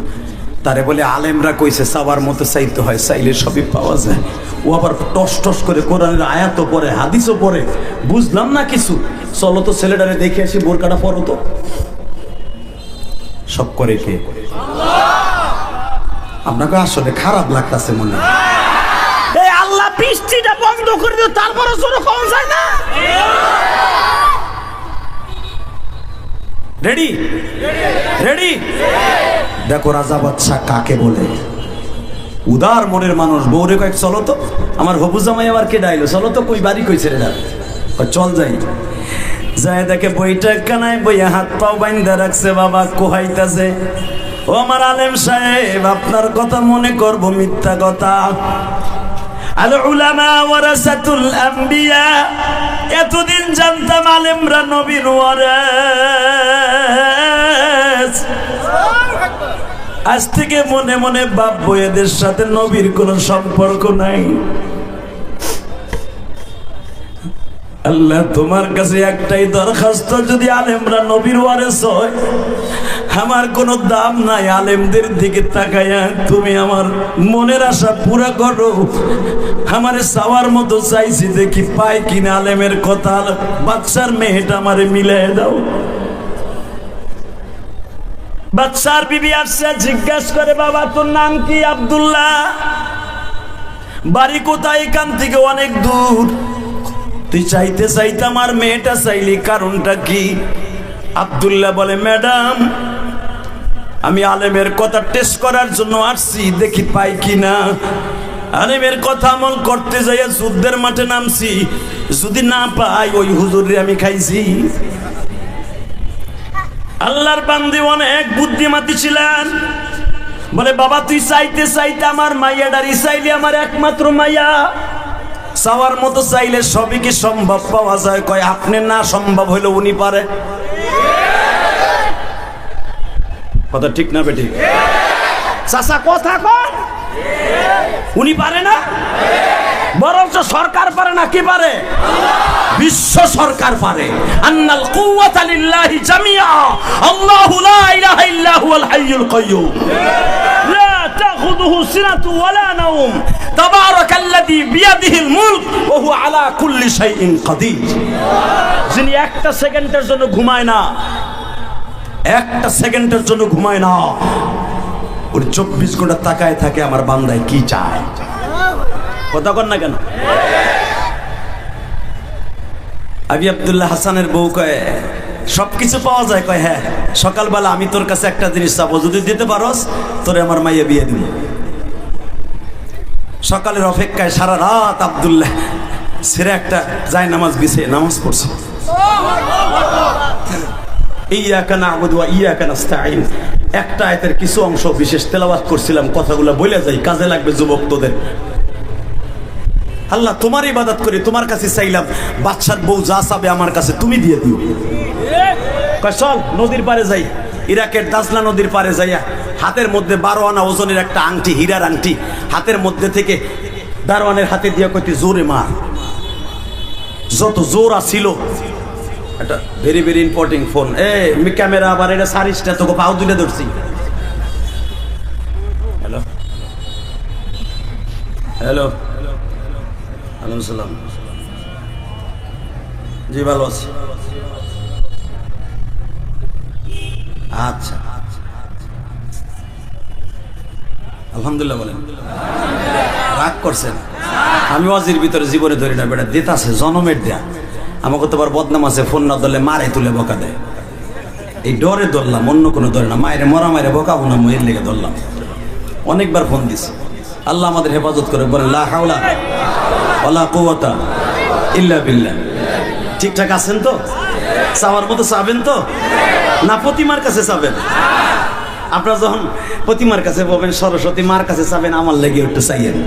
Speaker 1: তারে বলে আলেমরা কইছে চাওয়ার মতো চাইতে হয়, চাইলে সবই পাওয়া যায়। ও আবার টস টস করে কোরআনের আয়াতও পড়ে, হাদিসও পড়ে, বুঝলাম না কিছু। চলো তো ছেলেটারে দেখে আসি, বোরকাটা পরো তো। সব করে কে? আপনাকে আসলে খারাপ লাগতেছে মনে হয়। এই আল্লাহ বৃষ্টিটা বন্ধ করে দিও, তারপরে জোরে কম যায় না। Ready ready? দেখো রাজা বাদশা কাকে বলে, উদার মনের মানুষ। বউরে কয়েক চলো তো, আমার হবু জামাই আবার কে ডাইলো, চলো তো কই বাড়ি কই ছেড়ে দাও, চল যাই। যায় দেখে বইটা কানায় বইয়া হাত পাও বাইন্দা রাখছে, বাবা কোহাইতাছে, ও আমার আলেম সাহেব আপনার কথা মনে করবো মিথ্যা কথা। আল উলামা ওয়ারাসাতুল আম্বিয়া, এতদিন জানতাম আলেমরা নবীর ওয়ারিস, আজ থেকে মনে মনে ভাববো এদের সাথে নবীর কোনো সম্পর্ক নাই। আল্লাহ তোমার কাছে একটাই দরখাস্ত, যদি আলেমরা নবীর ওয়ারিস হয়, আমার কোনো দাম নাই, আলেমদের দিকে তাকায়া তুমি আমার মনের আশা পুরা করো। আমারে চাওয়ার মতো চাইছি, দেখি পাই কিনা আলেমের কথা, বাদশার মেয়েটা আমারে মিলাই দাও। বাদশার বিবি আসছে, জিজ্ঞাসা করে বাবা তোর নাম কি? আব্দুল্লাহ। বাড়ি কোথায়? এখান থেকে অনেক দূর। তুই চাইতে চাইতে আমার মেয়েটা চাইলি, কারণটা কি? আব্দুল্লাহ বলে, ম্যাডাম আমি আলেমের কথা টেস্ট করার জন্য আসছি, দেখি পাই কিনা। আলেমের কথা আমল করতে যাইয়া যুদ্ধের মাঠে নামছি, যদি না পাই ওই হুজুরে আমি খাইছি। আল্লাহর বান্দী অনেক বুদ্ধিমতী ছিলেন। বলে, বাবা তুই চাইতে চাইতে আমার মাইয়াডারি চাইলি, আমার একমাত্র মাইয়া, চাওয়ার মতো চাইলে সবই কি সম্ভব পাওয়া যায়? কয়, আপনি না সম্ভব হইলে উনি পারে। কথা ঠিক না বেঠিক? চাচা কথা কর, উনি পারে না, বরঞ্চ সরকার পারে না। কি পারে? বিশ্ব সরকার পারে। আন্নাল কুওয়াতা লিল্লাহি জামিআ, আল্লাহু লা ইলাহা ইল্লা হুয়াল হাইয়ুল কাইয়্যুম, লা তাখুযুহু সিনাতু ওয়ালা নাওম, তাবারাকাল্লাযী বিয়াদিহিল মুলক ওয়া হুয়া আলা কুল্লি শাইইন কাদির। যিনি একটা সেকেন্ডের জন্য ঘুমায় না, একটা সেকেন্ডের জন্য ঘুমায় না, ওর 24 ঘন্টা তাকায় থাকে আমার বান্দায় কি চায়। কথা কর না কেন? আবি আব্দুল্লাহ হাসানের বউ কয়, সবকিছু পাওয়া যায়? কয়, হ্যাঁ। সকালবেলা আমি তোর কাছে একটা জিনিস চাবো, যদি দিতে পারোস তোরে আমার মাইয়া বিয়ে দিব। সকালের অপেক্ষায় সারা রাত আব্দুল্লাহ ছেড়ে একটা যায় নামাজ বিছে নামাজ পড়ছে। ইয়াকা না'বুদু ওয়া ইয়াকা নাস্তাঈন, একটা আয়াতের কিছু অংশ বিশেষ তেলাওয়াত করছিলাম, কথাগুলো বলে যাই, কাজে লাগবে যুবক তোদের। আল্লাহ তোমার ইবাদত করি, তোমার কাছে চাইলাম, বাদশার বউ যা চাবে আমার কাছে তুমি দিয়ে দিও। কয় চল নদীর পারে যাই। ইরাকের দাজলা নদীর পারে যাইয়া হাতের মধ্যে 12 আনা ওজনের একটা আংটি, হীরার আংটি, হাতের মধ্যে থেকে দারোয়ানের হাতে দিয়ে কইতে, জোরে মার। যত জোর আসিল, একটা very very important phone, camera আবার এটা সারিসটা তোকে পাও দুইটা ধরছি। হ্যালো হ্যালো, আলাইকুম সালাম। জি ভালো আছি। আচ্ছা আলহামদুলিল্লাহ। বলেন, রাগ করছেন? আমি ওয়াজির ভিতরে জীবনে ধরি না, বেটা দিত আছে জনমের দেয়া। আমাকে তো আবার বদনাম আছে, ফোন না ধরলে মারে তুলে বকা দেয়। এই ডরে ধরলাম, অন্য কোনো ধরে না। মায়ের মরা মায়ের বকাবো না, ময়ের লেগে ধরলাম। অনেকবার ফোন দিছি। আল্লাহ আমাদের হেফাজত করে। বলেন লা হাওলা ওয়ালা কুওয়াতা ইল্লা বিল্লাহ। ঠিকঠাক আছেন তো? চাওয়ার মতো চাবেন তো না? প্রতিমার কাছে চাবেন? আপনারা যখন প্রতিমার কাছে পাবেন, সরস্বতী মার কাছে চাবেন, আমার লেগে একটু চাইয়েন।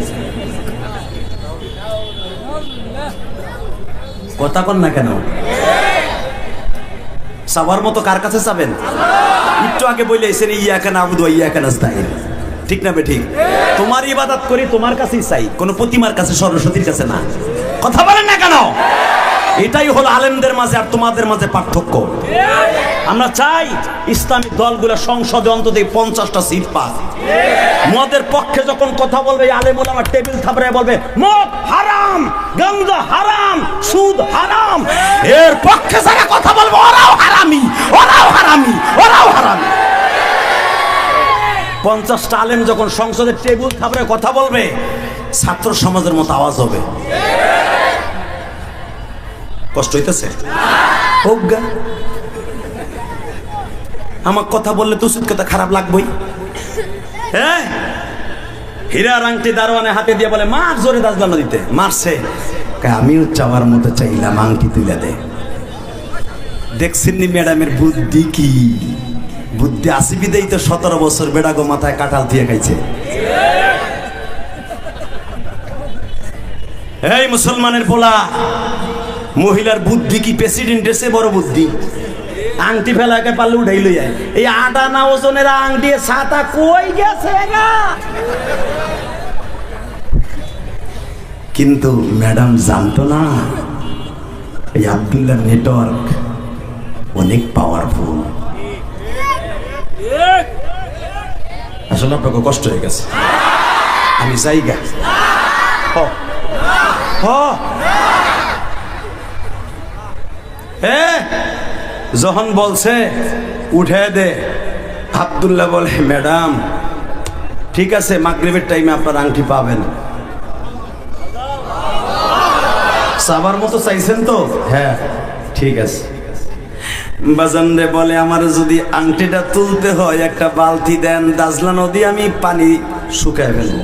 Speaker 1: কথা কন না কেন? চাওয়ার মতো কার কাছে চাবেন? একটু আগে বলে এসেন, ইয়াকা না'বুদু ওয়া ইয়াকা নাস্তাঈন। ঠিক না বেঠিক? তোমার ইবাদত করি, তোমার কাছেই চাই, কোনো প্রতিমার কাছে, সরস্বতীর কাছে না। কথা বলেন না কেন? এটাই হলো আলেমদের মাঝে আর তোমাদের মাঝে পার্থক্য। আমরা চাই ইসলামিক দলগুলো সংসদে অন্তত 50টা সিট পাক। মদের পক্ষে যখন কথা বলবে, আলেম ওলামা টেবিল থাপড়ায় বলবে মদ হারাম, গাঁজা হারাম, সুদ হারাম। এর পক্ষে যারা কথা বলবে ওরাও হারামি, ওরাও হারামি, ওরাও হারামি। 50টা আলেম যখন সংসদের টেবিল থাপড়ায় কথা বলবে, ছাত্র সমাজের মতো আওয়াজ হবে। কষ্ট হইতেছে? অজ্ঞা আমার কথা বললে তো উচিত কথা খারাপ লাগবেই। হ্যাঁ, হীরার আংটি দারোয়ানে হাতে দিয়ে বলে, মার জোরে দাজলা নদীতে। মারছে, আমিও চাওয়ার মতো চাইলাম, আংটি তুলে দে। দেখছেন নি ম্যাডামের বুদ্ধি কি? বুদ্ধি আসিবিদেই তো 17 বছর বেড়াগো মাথায় কাঁঠাল দিয়ে খাইছে। এই মুসলমানের পোলা, মহিলার বুদ্ধি কি প্রেসিডেন্টের চেয়ে বড় বুদ্ধি? আংটি ফেলাকে পারলে উঠাই লই যায়। এই 8 আনা ওজনের আংটি ছাতা কই গেছে গা? কিন্তু ম্যাডাম জানতো না এই আব্দুল্লাহর নেটওয়ার্ক অনেক পাওয়ারফুল। আসলে আপনাকে কষ্ট হয়ে গেছে, আমি চাই গা। যখন বলছে উঠে দে, আব্দুল্লাহ বলে, ম্যাডাম ঠিক আছে, মাগরিবের টাইমে আপনার আংটি পাবেন। সাবার মতো চাইছেন তো? হ্যাঁ ঠিক আছে। বাজান রে বলে আমার যদি আংটিটা তুলতে হয় একটা বালতি দেন, দাজলা নদী আমি পানি শুকায় ফেলবো।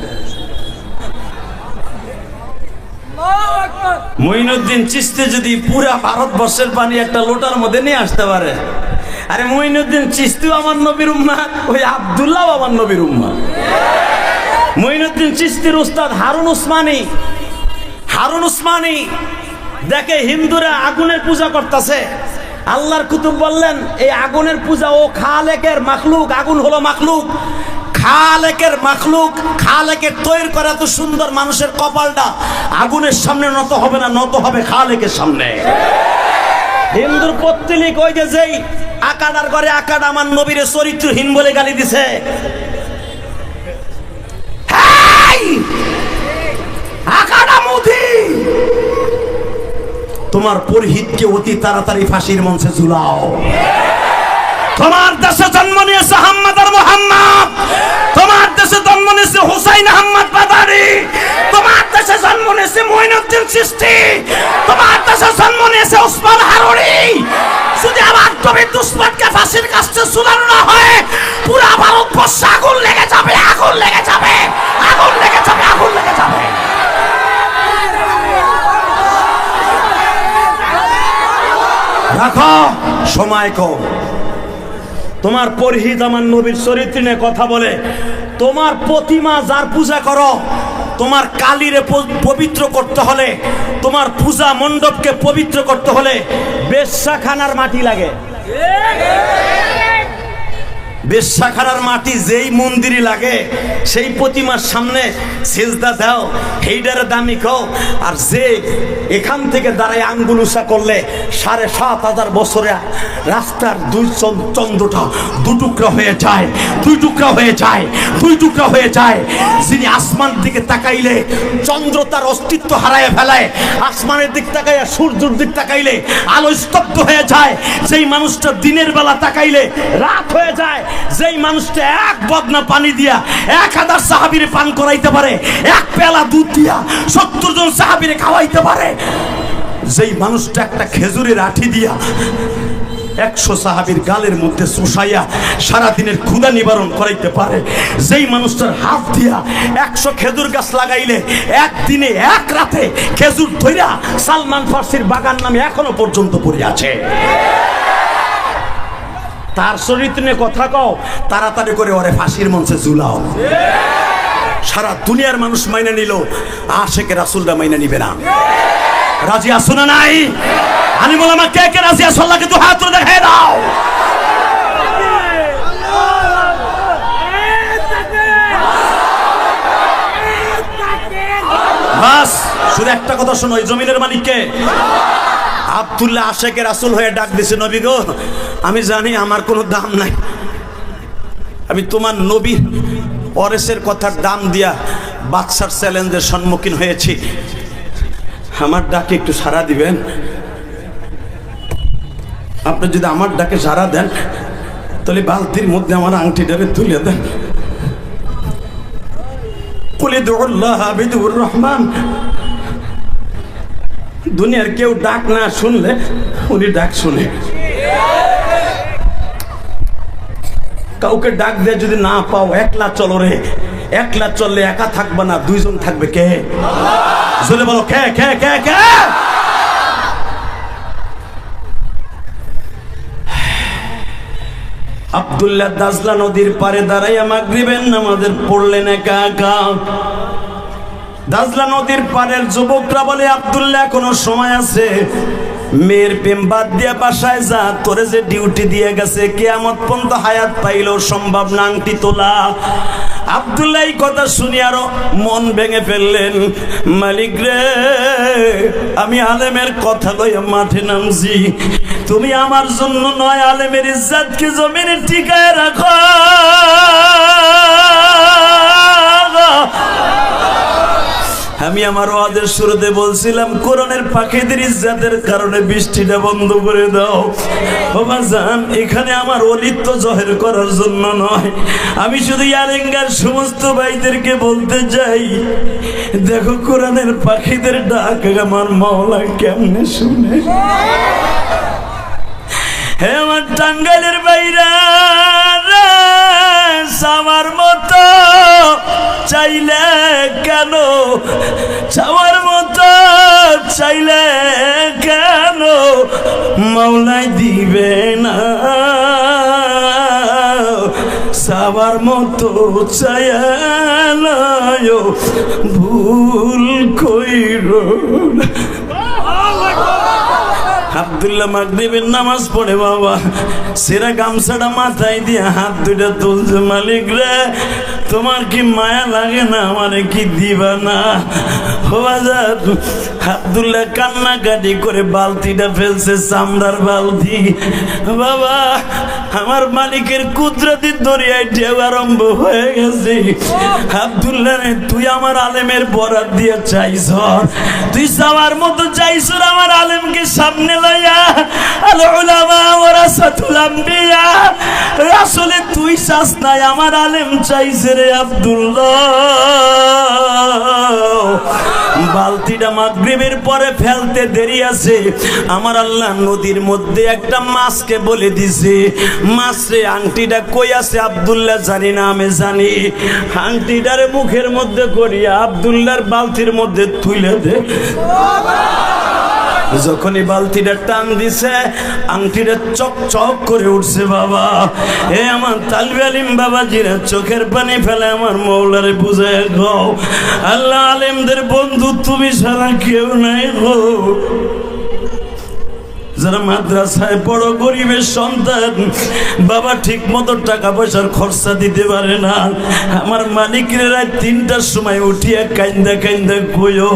Speaker 1: মঈনুদ্দিন চিশতি যদি পুরা ভারতবর্ষের পানি একটা লোটার মধ্যে নিয়ে আসতে পারে, আরে মঈনুদ্দিন চিশতিও আমার নবীর উম্মত, ওই আব্দুল্লাহ আমার নবীর উম্মত। মঈনুদ্দিন চিশতির উস্তাদ হারুন উসমানী দেখে হিন্দুরা আগুনের পূজা করতেছে। আল্লাহর কুতুব বললেন এই আগুনের পূজা ও খালেকের মাখলুক, আগুন হলো মাখলুক, খালেকের মাখলুক, খালেকের তৈরি করা এত সুন্দর মানুষের কপালটা আগুনের সামনে নত হবে না, নত হবে খালেকের সামনে। হিন্দুর পত্তলিক ওই যে যেই আকাডার করে আকাডা আমার নবীর চরিত্রহীন বলে গালি দিছে। আকাডা মুদি তোমার পুরোহিতকে অতি তাড়াতাড়ি ফাঁসির মঞ্চে ঝুলাও। তোমার দেশে জন্ম নিয়েছে আহমদ আর মোহাম্মদ, তোমার দেশে জন্ম নিয়েছে হুসাইন আহমদ বাদারি, তোমার দেশে জন্ম নিয়েছে মঈনুদ্দিন চিশতি, তোমার দেশে জন্ম নিয়েছে ওসমান হারুনি। যদি আমার নবীর দুশমনকে ফাঁসির কাছে ঝুলানো না হয় পুরো ভারতবর্ষে আগুন লেগে যাবে, আগুন লেগে যাবে, আগুন লেগে যাবে, আগুন লেগে যাবে। রাখো, সময় কম। তোমার পুরোহিত আমার নবীর চরিত্র নিয়ে কথা বলে, তোমার প্রতিমা যার পূজা করো, তোমার কালীরে পবিত্র করতে হলে, তোমার পূজা মণ্ডপকে পবিত্র করতে হলে বেশ্যাখানার মাটি লাগে। বেশ্যাখানার মাটি যেই মন্দিরে লাগে সেই প্রতিমার সামনে সিজদা দাও, হেইডারে দামি কও। আর যে এখান থেকে দাঁড়ায় আঙ্গুল উঁচা করলে ৭,৫০০ বছরে রাস্তার দুই চন্দ্রটা দুটুকরা হয়ে যায়, দুই টুকরা হয়ে যায়, দুই টুকরা হয়ে যায়। যিনি আসমান দিকে তাকাইলে চন্দ্র তার অস্তিত্ব হারায় ফেলায়, আসমানের দিক তাকাইয়া সূর্যের দিক তাকাইলে আলো স্তব্ধ হয়ে যায়। যেই মানুষটা দিনের বেলা তাকাইলে রাত হয়ে যায়, যেই মানুষটা এক বদনা পানি দিয়া ১,০০০ সাহাবীরে পান করাইতে পারে, এক পেলা দুধ দিয়া ৭০ জন সাহাবীরে খাওয়াইতে পারে, যেই মানুষটা একটা খেজুরের আঠি দিয়া ১০০ সাহাবীর গালের মধ্যে চুষাইয়া সারাদিনের ক্ষুধা নিবারণ করাইতে পারে, যেই মানুষটার হাত দিয়া ১০০ খেজুর গাছ লাগাইলে একদিনে এক রাতে খেজুর ধইরা সালমান ফার্সির বাগান নামে এখনো পর্যন্ত পড়ে আছে। তার চরিত্র নিয়ে কথা কও, তাড়াতাড়ি করে ওরে ফাঁসির মঞ্চে ঝুলাও। সারা দুনিয়ার মানুষ মাইনা নিল, আশেকে রাসূলটা মাইনা নিবে না। রাজি আছো না নাই? আমি বললাম কে কে রাজি আছো? আল্লাহকে দুই হাত তুলে দেখায় দাও। বাস শুধু একটা কথা শোনো, এই জমিনের মালিক কে? আব্দুল্লাহ আশেকে রাসূল হয়ে ডাক দিছে, নবী গো আমি জানি আমার কোনো দাম নাই, আমি তোমার নবী ওরেসের কথার দাম দিয়া বাদশার চ্যালেঞ্জের সম্মুখীন হয়েছি, আমার ডাকে একটু সাড়া দিবেন? আপনি যদি আমার ডাকে সাড়া দেন তাহলে বালতির মধ্যে আমার আংটিটারে তুলে দেন। কুল উদউল্লাহ বিদুর রহমান। দুনিয়ার কেউ ডাক না শুনলে উনি ডাক শুনে। কাউকে ডাক দিয়ে যদি না পাও একলা চলো রে, একলা চললে একা থাকবে না, দুইজন থাকবে। কে? জোরে বলো কে কে কে কে? আব্দুল্লাহ দাজলা নদীর পারে দাঁড়াইয়া মাগরিবের নামাজের পড়লেন একা একা। দাজলা নদীর পারের যুবকরা বলে, আব্দুল্লাহ এখনো সময় আছে, মেয়ের প্রেম বাদ দিয়া বাসায় যা, তোরে যে ডিউটি দিয়ে গেছে কিয়ামত পর্যন্ত হায়াত পাইলেও সম্ভব না আংটি তোলা। আব্দুল্লাহ এই কথা শুনি আরো মন ভেঙে ফেললেন। মালিক রে, আমি আলেমের কথা লইয়া মাঠে নামছি, তুমি আমার জন্য নয় আলেমের ইজ্জতকে জমিনে টিকায় রাখো। আমি আমার ওয়াজের শুরুতে বলছিলাম কোরআনের পাখিদের ইজ্জতের কারণে বৃষ্টিটা বন্ধ করে দাও। বাবা জান, এখানে আমার অলিত্ব জহের করার জন্য নয়, আমি শুধু ইয়ারেঙ্গার সমস্ত ভাইদেরকে বলতে চাই, দেখো কোরআনের পাখিদের ডাক আমার মাওলা কেমনে শুনে। হে আমার টাঙ্গাইলের বাইরা, আমার মতো চাইলে কেন, চাওয়ার মতো চাইলে কেন মাওলাই দিবে না, চাওয়ার মতো চাইল ভুল কইর। আব্দুল্লাহ মাগরিবের নামাজ পড়ে বাবা, সেরা গামছাটা মাথায় দিয়ে হাত দুইটা তুলছে, মালিক রে তোমার কি মায়া লাগে না, আমারে কি দিবা না? আব্দুল্লাহ কান্নাকাটি করে বালতিটা ফেলছে, চামড়ার বালতি। বাবা আমার মালিকের কুদরতি দরিয়ায় ঢেউ আরম্ভ হয়ে গেছে। আব্দুল্লাহ রে তুই আমার আলেমের বরাত দিয়ে চাইছ, তুই চাওয়ার মতো চাইছ আমার আলেমকে সামনে লইয়া, আল উলামা ওয়ারাসাতুল আম্বিয়া, আসলে তুই চাস নাই, আমার আলেম চাইছে রে আব্দুল্লাহ। বালতিটা মাগরিবের পরে ফেলতে দেরি আছে, আমার আল্লাহ নদীর মধ্যে একটা মাছকে বলে দিছে, মাছ রে আংটিটা কই আছে আব্দুল্লাহ জানি না, আমি জানি। আংটিটারে মুখের মধ্যে করিয়া আব্দুল্লাহর বালতির মধ্যে তুলে দে। যখনই বালতিটা টান দিছে আংটিটা চকচক করে উঠছে। বাবা এ আমার তালবে আলিম বাবাজিরা চোখের পানি ফেলে আমার মৌলারে বুঝায় গো, আল্লাহ আলেমদের বন্ধু তুমি ছাড়া কেউ নাই গো। যারা মাদ্রাসায় বড় গরিবের সন্তান, বাবা ঠিক মতো টাকা পয়সার খরচা দিতে পারে না, আমার মালিকের রাত 3টার সময় উঠিয়া কাইন্দা কাইন্দা কইও,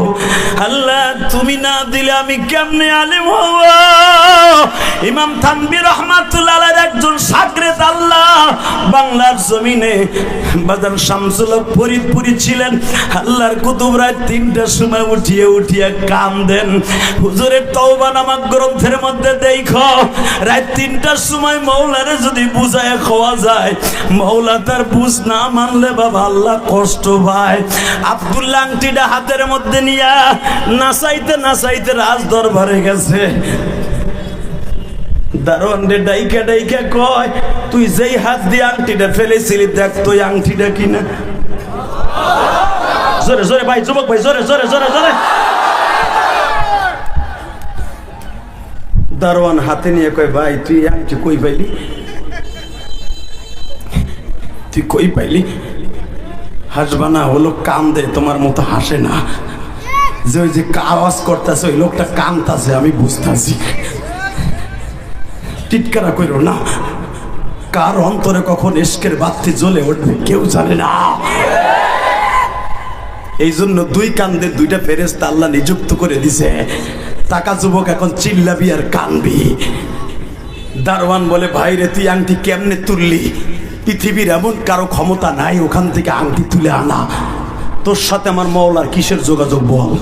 Speaker 1: আল্লাহ তুমি না দিলে আমি কেমনে আলেম হব। ইমাম থানভী রহমাতুল্লাহ আলাইহির একজন শাগরেদ আল্লাহ বাংলার জমিনে বাজার শামসুল হক ফরিদপুরি ছিলেন। আল্লাহর কুতুব রাত 3টার সময় উঠিয়া উঠিয়া কান্দেন। হুজুরের তওবা নামক গ্রন্থের মধ্যে দেখো রাত 3টার সময় মৌলারে যদি বুঝায় খাওয়া যায়, মৌলা তার বুঝ না মানলে বাবা আল্লাহ কষ্ট পায়। আব্দুল্লাহ আংটিটা হাতের মধ্যে নিয়া নাচাইতে নাচাইতে রাজ দরবারে গেছে। দারোয়ান রে ডাইকা ডাইকা কয়, তুই যেই হাত দিয়ে আংটিটা ফেলেছিলি দেখ তো আংটিটা কিনা। জোরে জোরে ভাই, যুবক ভাই, জোরে জোরে জোরে জোরে। দারোয়ান হাতে নিয়ে কয়, ভাই তুই আংটি কই পাইলি, তুই কই পাইলি? হাসবা না, হলো কান দে, তোমার মতো হাসে না। যে ওই যে আওয়াজ করতেছে ওই লোকটা কানতাছে, আমি বুঝতেছি। টিটকারা কইরো না, কার অন্তরে কখন ইশকের বাতি জ্বলে উঠবে কেউ জানে না। এই জন্য 2 কান্দে 2টা ফেরেশতা আল্লাহ নিযুক্ত করে দিছে। টাকা যুবক এখন চিল্লাবি আর কানবি। দারোয়ান বলে, ভাই রে তুই আংটি কেমনে তুললি? পৃথিবীর এমন কারো ক্ষমতা নাই ওখান থেকে আংটি তুলে আনা। তোর সাথে আমার মওলার কিসের যোগাযোগ বল?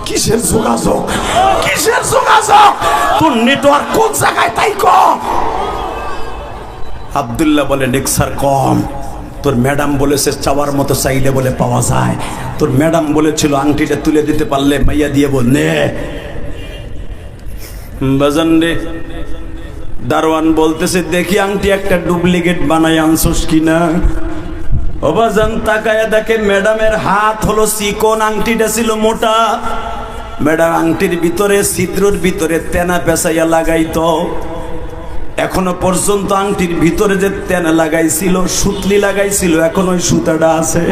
Speaker 1: কিসের যোগাযোগ? কিসের যোগাযোগ? তোর নেটওয়ার্ক কোন জায়গায় তাই কর। আব্দুল্লাহ বলে, নেক্সার কম। তোর ম্যাডাম বলেছে চাওয়ার মতো চাইলে বলে পাওয়া যায়। তোর ম্যাডাম বলেছিল আংটিটা তুলে দিতে পারলে মাইয়া দিয়ে বল নে। বাজান রে, দারোয়ান বলতেছে, দেখি আংটি একটা ডুপ্লিকেট বানাই আনছোস কিনা। ও বাজান তাকায়া দেখে ম্যাডামের হাত হলো চিকন, আংটিটা ছিল মোটা। ম্যাডাম আংটির ভিতরে ছিদ্রর ভিতরে তেনা পেঁচাইয়া লাগাইতো। এখনো পর্যন্ত আংটির ভিতরে যে তেনা লাগাইছিল, সুতলি লাগাইছিল, এখন ওই সুতাটা আছে।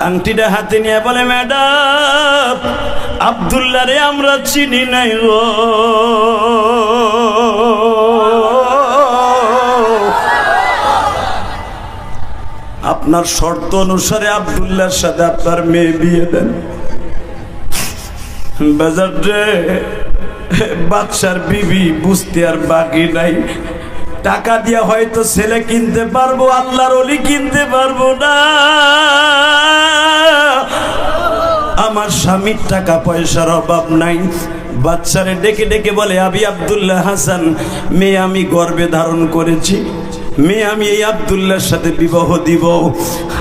Speaker 1: আংটিটা হাতে নিয়ে বলে, ম্যাডাম আব্দুল্লাহ রে আমরা চিনি নাই গো। আপনার শর্ত অনুসারে আব্দুল্লাহর সাথে আপনার মেয়ে বিয়ে দেন। বাজার রে বাদশার বিবি বুঝতে আর বাকি নাই। টাকা দিয়া হয়তো ছেলে কিনতে পারবো, আল্লাহর ওলি কিনতে পারবো না। আমার স্বামীর টাকা পয়সার অভাব নাই। বাচ্চারে ডেকে ডেকে বলে, আবি আব্দুল্লাহ হাসান, মেয়ে আমি গর্ভে ধারণ করেছি, মেয়ে আমি এই আব্দুল্লাহর সাথে বিবাহ দিব।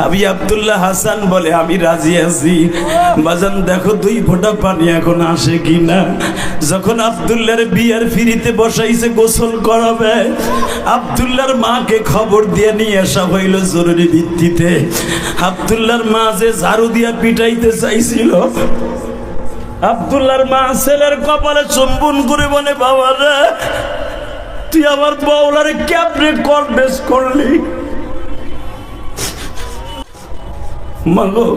Speaker 1: আবি আব্দুল্লাহ হাসান বলে, আমি রাজি আছি। বাজান দেখো 2 ফোঁটা পানি এখন আসে কিনা। যখন আব্দুল্লাহর বিয়ার ফিরিতে বসাইছে গোসল করাবে, আব্দুল্লাহর মাকে খবর দিয়ে নিয়ে আসা হইল জরুরি ভিত্তিতে। আব্দুল্লাহর মা যে ঝাড়ু দিয়া পিটাইতে চাইছিল, আব্দুল্লাহর মা ছেলের কপালে চুম্বন করে বলে, বাবা রে, তুই আমার বউলারে কেমনে কনভিন্স করলি? মাগো,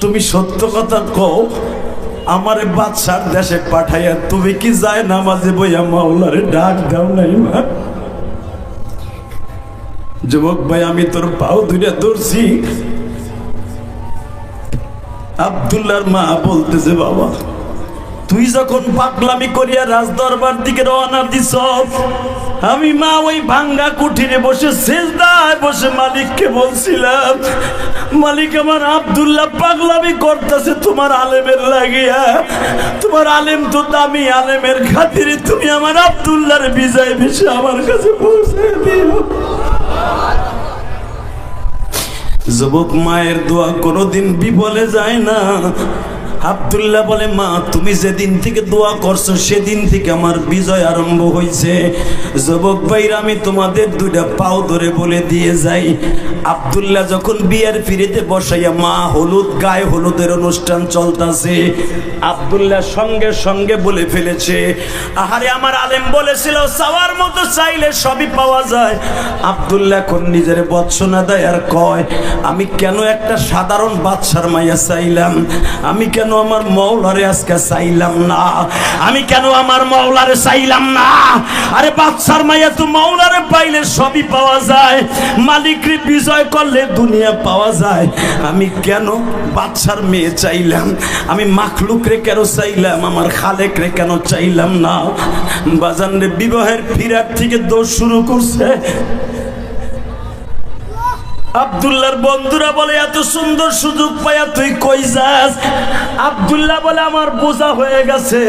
Speaker 1: তুমি সত্য কথা কও, আমারে বাদশার দেশে পাঠাইয়া তুমি কি যায় নামাজে বইয়া মাওলারে ডাক দাও নাই? মা, যুবক ভাই, আমি তোর পাও ধরে ধরছি। আব্দুল্লাহর মা বলতেছে, বাবা তুই যখন পাগলামি করিয়া রাজদরবার দিকে রওনা দিছ, আমি মা ওই ভাঙ্গা কুঠিরে বসে সিজদায় বসে মালিককে বলছিলাম, মালিক আমার আব্দুল্লাহ পাগলামি করতেছে তোমার আলেমের লাগিয়া, তোমার আলেম তো দামি, আলেমের খাতিরে তুমি আমার আব্দুল্লাহর বিজয় বেশি আমার কাছে পৌঁছে দিও। যুবক মায়ের দোয়া কোনোদিন বিফলে যায় না। আব্দুল্লাহ বলে, মা তুমি যেদিন থেকে দোয়া করছো সেদিন থেকে আমার বিজয় আরম্ভ হয়েছে। যুবক ভাইরা, আমি তোমাদের 2টা পাও ধরে বলে দিয়ে যাই, আব্দুল্লাহ যখন বিয়ের ফিরিতে বসাইয়া মা হলুদ গায়ে হলুদের অনুষ্ঠান চলতেছে, আব্দুল্লাহ সঙ্গে সঙ্গে বলে ফেলেছে, আহারে আমার আলেম বলেছিল চাওয়ার মতো চাইলে সবই পাওয়া যায়। আব্দুল্লাহ এখন নিজের বৎসনা দেয় আর কয়, আমি কেন একটা সাধারণ বাদশার মাইয়া চাইলাম, আমি কেন আমার মওলারে আজকে চাইলাম না, আমি কেন আমার মওলারে চাইলাম না? আরে বাদশার মাইয়া তো মওলারে পাইলে সবই পাওয়া যায়, মালিকরে বিজয় করলে দুনিয়া পাওয়া যায়। আমি কেন বাদশার মেয়ে চাইলাম, আমি মাখলুক রে কেন চাইলাম, আমার খালেক রে কেন চাইলাম না? বাজান রে, বিবাহের ফিরার থেকে দোষ শুরু করছে। আব্দুল্লাহর বন্ধুরা বলে, এত সুন্দর সুযোগ পাইয়া তুই কই যাস? আব্দুল্লাহ বলে, আমার বোঝা হয়ে গেছে,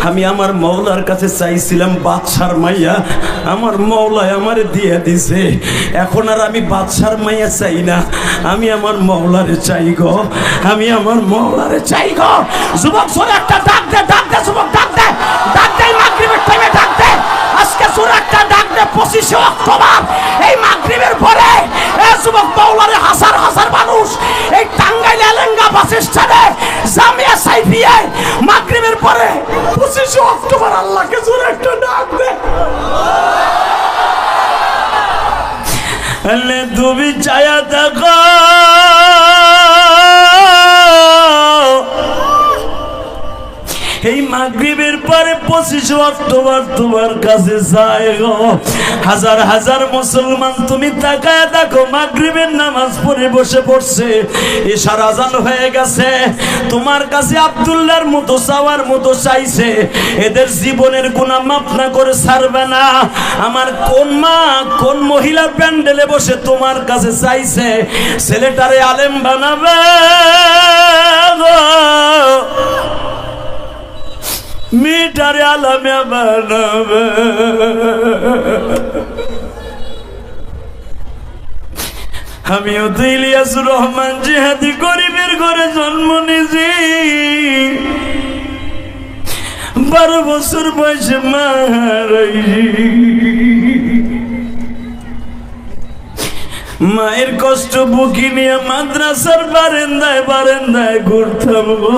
Speaker 1: আমি আমার মওলার কাছে চাইছিলাম বাদশার মাইয়া, আমার মওলায় আমারে দিয়ে দিছে, এখন আর আমি বাদশার মাইয়া চাই না, আমি আমার মওলারে চাই গো, আমি আমার মওলারে চাই গো। যুবক সোরে একটা ডাক দে, ডাক দে যুবক, ডাক দে, ডাক দে, মাগরিবের টাইমে ডাক দে, আজকে সোরে একটা ডাক দে, 25 অক্টোবর এই মাগরিবের পরে যুবক মওলারে হাজার হাজার মানুষ এই টাঙ্গাইল এলেঙ্গা বাস স্ট্যান্ডে জামিয়া সাইফিয়ায় মাগরিবের পরে 25 অক্টোবর আল্লাহকে জোরে একটা ডাক দে। আল্লাহ তুমি চায়া দেখো, এই মাগরিবের পরে 25 অক্টোবর তোমার কাছে যায় গো। হাজার হাজার মুসলমান তুমি তাকায় দেখো, মাগরিবের নামাজ পড়ে বসে পড়ছে, এশার আজান হয়ে গেছে, তোমার কাছে আব্দুল্লাহর মতো চাওয়ার মতো চাইছে, এদের জীবনের গুনাহ মাফ না করে ছাড়বে না। আমার কোন মা কোন মহিলা প্যান্ডেলে বসে তোমার কাছে চাইছে ছেলেটারে আলেম বানাবে গো, মেয়েটারে আলেমে বানাবে। আমিও তো ইলিয়াসুর রহমান জিহাদি গরিবের ঘরে জন্ম নিয়েছি, 12 বছর বয়সে মারাইছি, মায়ের কষ্ট বুকি নিয়ে মাদ্রাসার বারান্দায় বারান্দায় ঘুরতাম গো।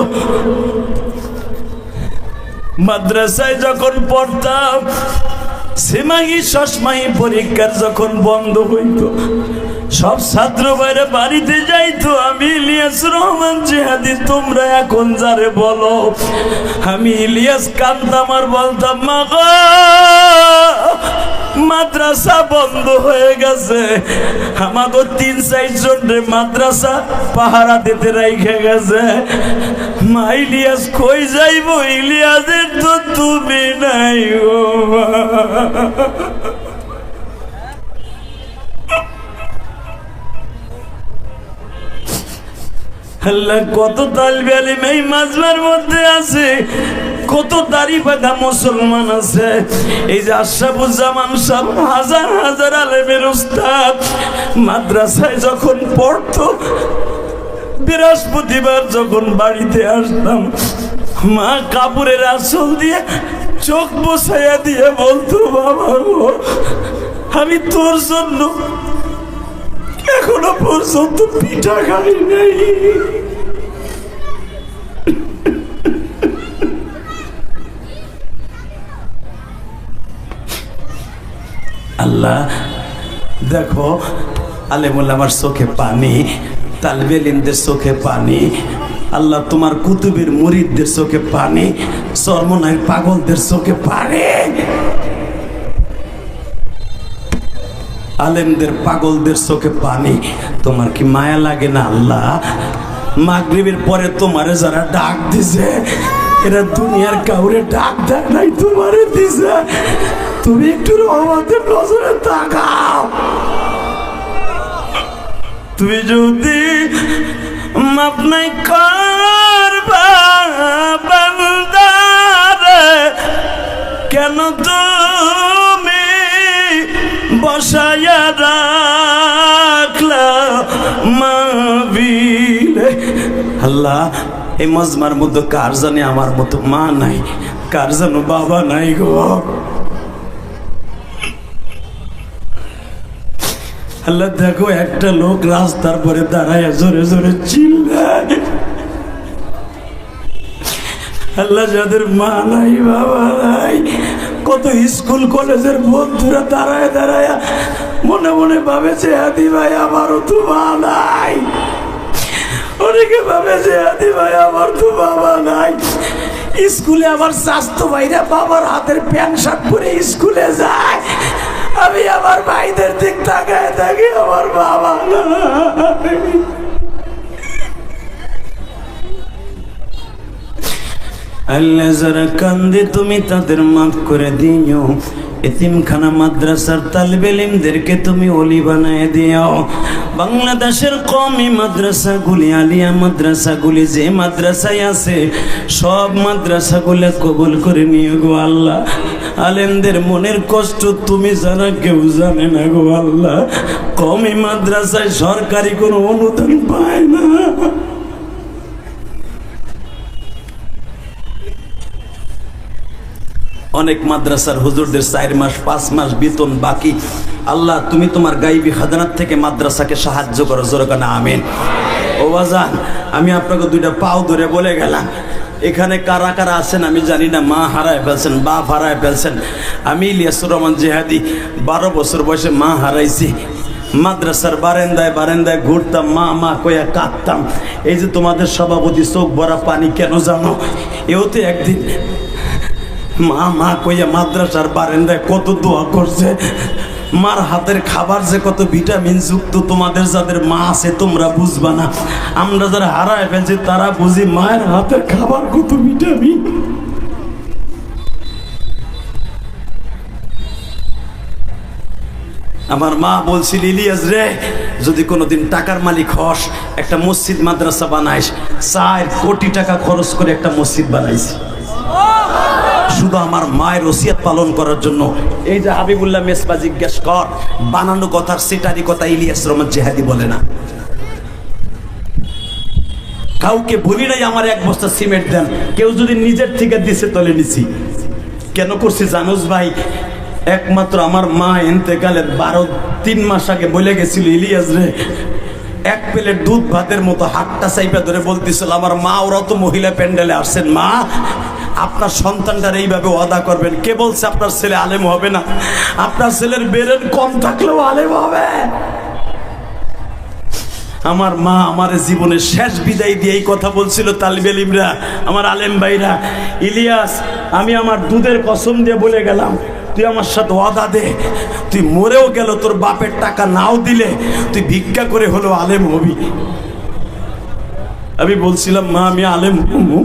Speaker 1: মাদ্রাসায় যখন পড়তাম, সেমাহি ষষ্ঠমাহি পরীক্ষার যখন বন্ধ হইত, সব ছাত্র ভাইরা বাড়িতে যাইতো, আমি ইলিয়াসুর রহমান জিহাদি তোমরা এখন যারে বলো, আমি ইলিয়াস কান্দাম আর বলতাম, মা গো মাদ্রাসা বন্ধ হয়ে গেছে, আমাদের 3-4 জনের মাদ্রাসা পাহারা দিতে রাইখে গেছে, মা ইলিয়াস কই যাইব, ইলিয়াসের তো তুমি নাই গো। আল্লাহ কত তালিবে আলিম এই মাজমার মধ্যে আছে, কত দাড়ি বাঁধা মুসলমান আছে। এই যে আশরাফুজ্জামান সাহেব হাজার হাজার আলেমের উস্তাদ, মাদ্রাসায় যখন পড়তো বৃহস্পতিবার যখন বাড়িতে আসতাম, মা কাপড়ের আঁচল দিয়ে চোখ বসাইয়া দিয়ে বলতো, বাবা আমি তোর জন্য এখনো পর্যন্ত পিঠা খাই নাই। আল্লাহ দেখো আলেমুল্লামার চোখে পানি, তালবে ইলমদের চোখে পানি, আল্লাহ তোমার কুতুবের মুরিদদের চোখে পানি, চরমনাই পাগলদের চোখে পানি, আলেমদের পাগলদের চোখে পানি। তোমার কি মায়া লাগে না আল্লাহ? মাগরিবের পরে তোমারে যারা ডাক দিছে, এরা দুনিয়ার কাউরে ডাক দেয় নাই, তোমারে দিছে। তুমি একটু রহমতের নজরে তাকাও। তুমি যদি মাপ নাই করবা বান্দারে, কেন তুমি বসায়া রাখলা মাহফিলে? আল্লাহ এই মজমার মধ্যে কার জানে আমার মতো মা নাই, কার জানো বাবা নাই গো। আল্লাহ দেখো একটা লোক রাস্তার পরে দাঁড়ায় জোরে জোরে চিল্লায়। আল্লাহ যাদের মা নাই বাবা নাই, কত স্কুল কলেজের বন্ধুরা দাঁড়ায় দাঁড়ায় মনে মনে ভাবে যে হাদি ভাই আমারও তো মা নাই, অনেকে ভাবে যে হাদি ভাই আমার তো বাবা নাই। স্কুলে আমার স্বাস্থ্য ভাইরা বাবার হাতের প্যান্ট শার্ট পরে স্কুলে যায়, আমি আমার ভাইদের দিক তাকায় থাকি, আমার বাবা নাই। আল্লাহ যারা কান্দে তুমি তাদের মাফ করে দিও। এতিমখানা মাদ্রাসার তালিবে ইলমদেরকে তুমি ওলি বানায় দিও। বাংলাদেশের কওমি মাদ্রাসাগুলি, আলিয়া মাদ্রাসাগুলি যে মাদ্রাসায় আছে, সব মাদ্রাসাগুলো কবুল করে নিও গো আল্লাহ। আলেমদের মনের কষ্ট তুমি জানা, কেউ জানে না গো আল্লাহ। কওমি মাদ্রাসায় সরকারি কোনো অনুদান পায় না। অনেক মাদ্রাসার হুজুরদের 4 মাস 5 মাস বেতন বাকি। আল্লাহ তুমি তোমার গাইবী খাজানাত থেকে মাদ্রাসাকে সাহায্য করো, জোরে কানা আমিন। ও বাজান, আমি আপনাকে 2টা পাও ধরে বলে গেলাম, এখানে কারা কারা আছেন আমি জানি না, মা হারায় ফেলছেন, বাপ হারায় ফেলছেন। আমি ইলিয়াসুর রহমান জিহাদি 12 বছর বয়সে মা হারাইছি। মাদ্রাসার বারান্দায় বারান্দায় ঘুরতাম, মা মা কইয়া কাঁদতাম। এই যে তোমাদের সভাপতি চোখ ভরা পানি কেন জানো? এও তো একদিন মা মা কইয়া মাদ্রাসার বারান্দায় কত দোয়া করছে। মার হাতের খাবার যে কত ভিটামিন যুক্ত, তোমাদের যাদের মা আছে তোমরা বুঝবা না, আমরা যারা হারায় ফেলছি তারা বুঝি মায়ের হাতের খাবার কত ভিটামিন। আমার মা বলছিল, ইলিয়াস রে যদি কোনোদিন টাকার মালিক হস, একটা মসজিদ মাদ্রাসা বানাইস। 4 কোটি টাকা খরচ করে একটা মসজিদ বানাইছি, শুধু আমার মায়ের ওসিয়ত পালন করার জন্য। এই যে হাবিবুল্লাহ মেসবা জিজ্ঞেস কর, বানানো কথার সেটারই কথা ইলিয়াস রহমান জিহাদি বলে না। কাউকে বলি নাই আমার 1 বস্তা সিমেন্ট দেন, কেউ যদি নিজের থেকে দিছে তলে নিছি। কেন করছি জানোস ভাই? একমাত্র আমার মা ইন্তেকালের 3 মাস আগে বলে গেছিল, ইলিয়াস রে 1 প্লেট দুধ ভাতের মতো হাতটা চাইপা ধরে বলতেছিল আমার মা, ওরা তো মহিলা প্যান্ডেলে আসছেন, মা আপনার সন্তানটার এইভাবে ওয়াদা করবেন। কে বলছে আপনার ছেলে আলেম হবে না? আপনার ছেলের বেরেন কম থাকলেও আলেম হবে। আমার মা আমার জীবনের শেষ বিদায় দিয়ে এই কথা বলছিল। তালিবে ইলমরা, আমার আলেম ভাইরা, ইলিয়াস আমি আমার দুধের কসম দিয়ে বলে গেলাম, তুই আমার সাথে ওয়াদা দে, তুই মরেও গেল তোর বাপের টাকা নাও দিলে তুই ভিক্ষা করে হলো আলেম হবি। আমি বলছিলাম মা আমি আলেম হবো।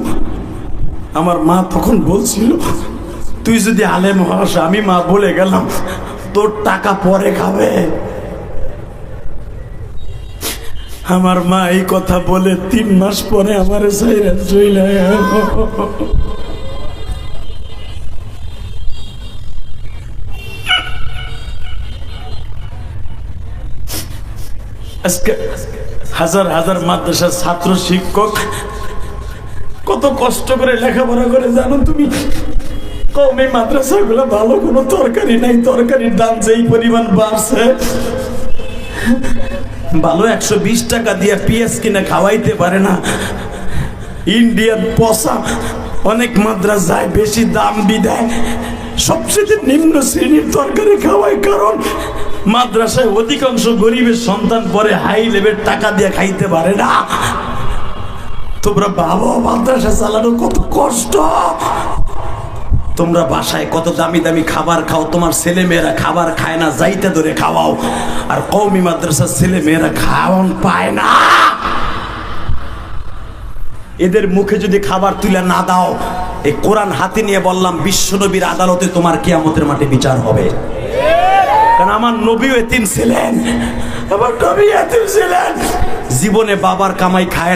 Speaker 1: আমার মা তখন বলছিল, তুই যদি আলেম হস, আমি মা বলে গেলাম তোর টাকা পরে খাবে। আমার মা এই কথা বলে 3 মাস পরে আমার সাইরা চইলা গেল। আজকে হাজার হাজার মাদ্রাসার ছাত্র শিক্ষক কত কষ্ট করে লেখাপড়া করে জানো তুমি? কওমি মাদ্রাসাগুলো ভালো কোনো তরকারি নাই, তরকারির দাম যেই পরিমাণ বাড়ছে, ভালো 120 টাকা দিয়ে পেঁয়াজ কিনে খাওয়াইতে পারে না। ইন্ডিয়ান পচা অনেক মাদ্রাসায় বেশি দাম বিদায় সবচেয়ে নিম্ন শ্রেণীর তরকারি খাওয়ায়, কারণ মাদ্রাসায় অধিকাংশ গরিবের সন্তান পরে হাই লেভেল টাকা দিয়ে খাইতে পারে না। তোমরা বাবা মাদ্রাসা চালানো কত কষ্ট, তোমরা বাসায় কত দামি দামি খাবার খাও, তোমার ছেলে মেয়েরা খাবার খায় না, যাইতে ধরে খাওয়াও, আর কওমি মাদ্রাসার ছেলে মেয়েরা খাওয়ান পায় না। এদের মুখে যদি খাবার তুলে না দাও, এই কোরআন হাতে নিয়ে বললাম বিশ্বনবীর আদালতে তোমার কিয়ামতের মাঠে বিচার হবে। কারণ আমার নবীও এতিম ছিলেন, আমার নবী এতিম ছিলেন, জীবনে বাবার কামাই খায়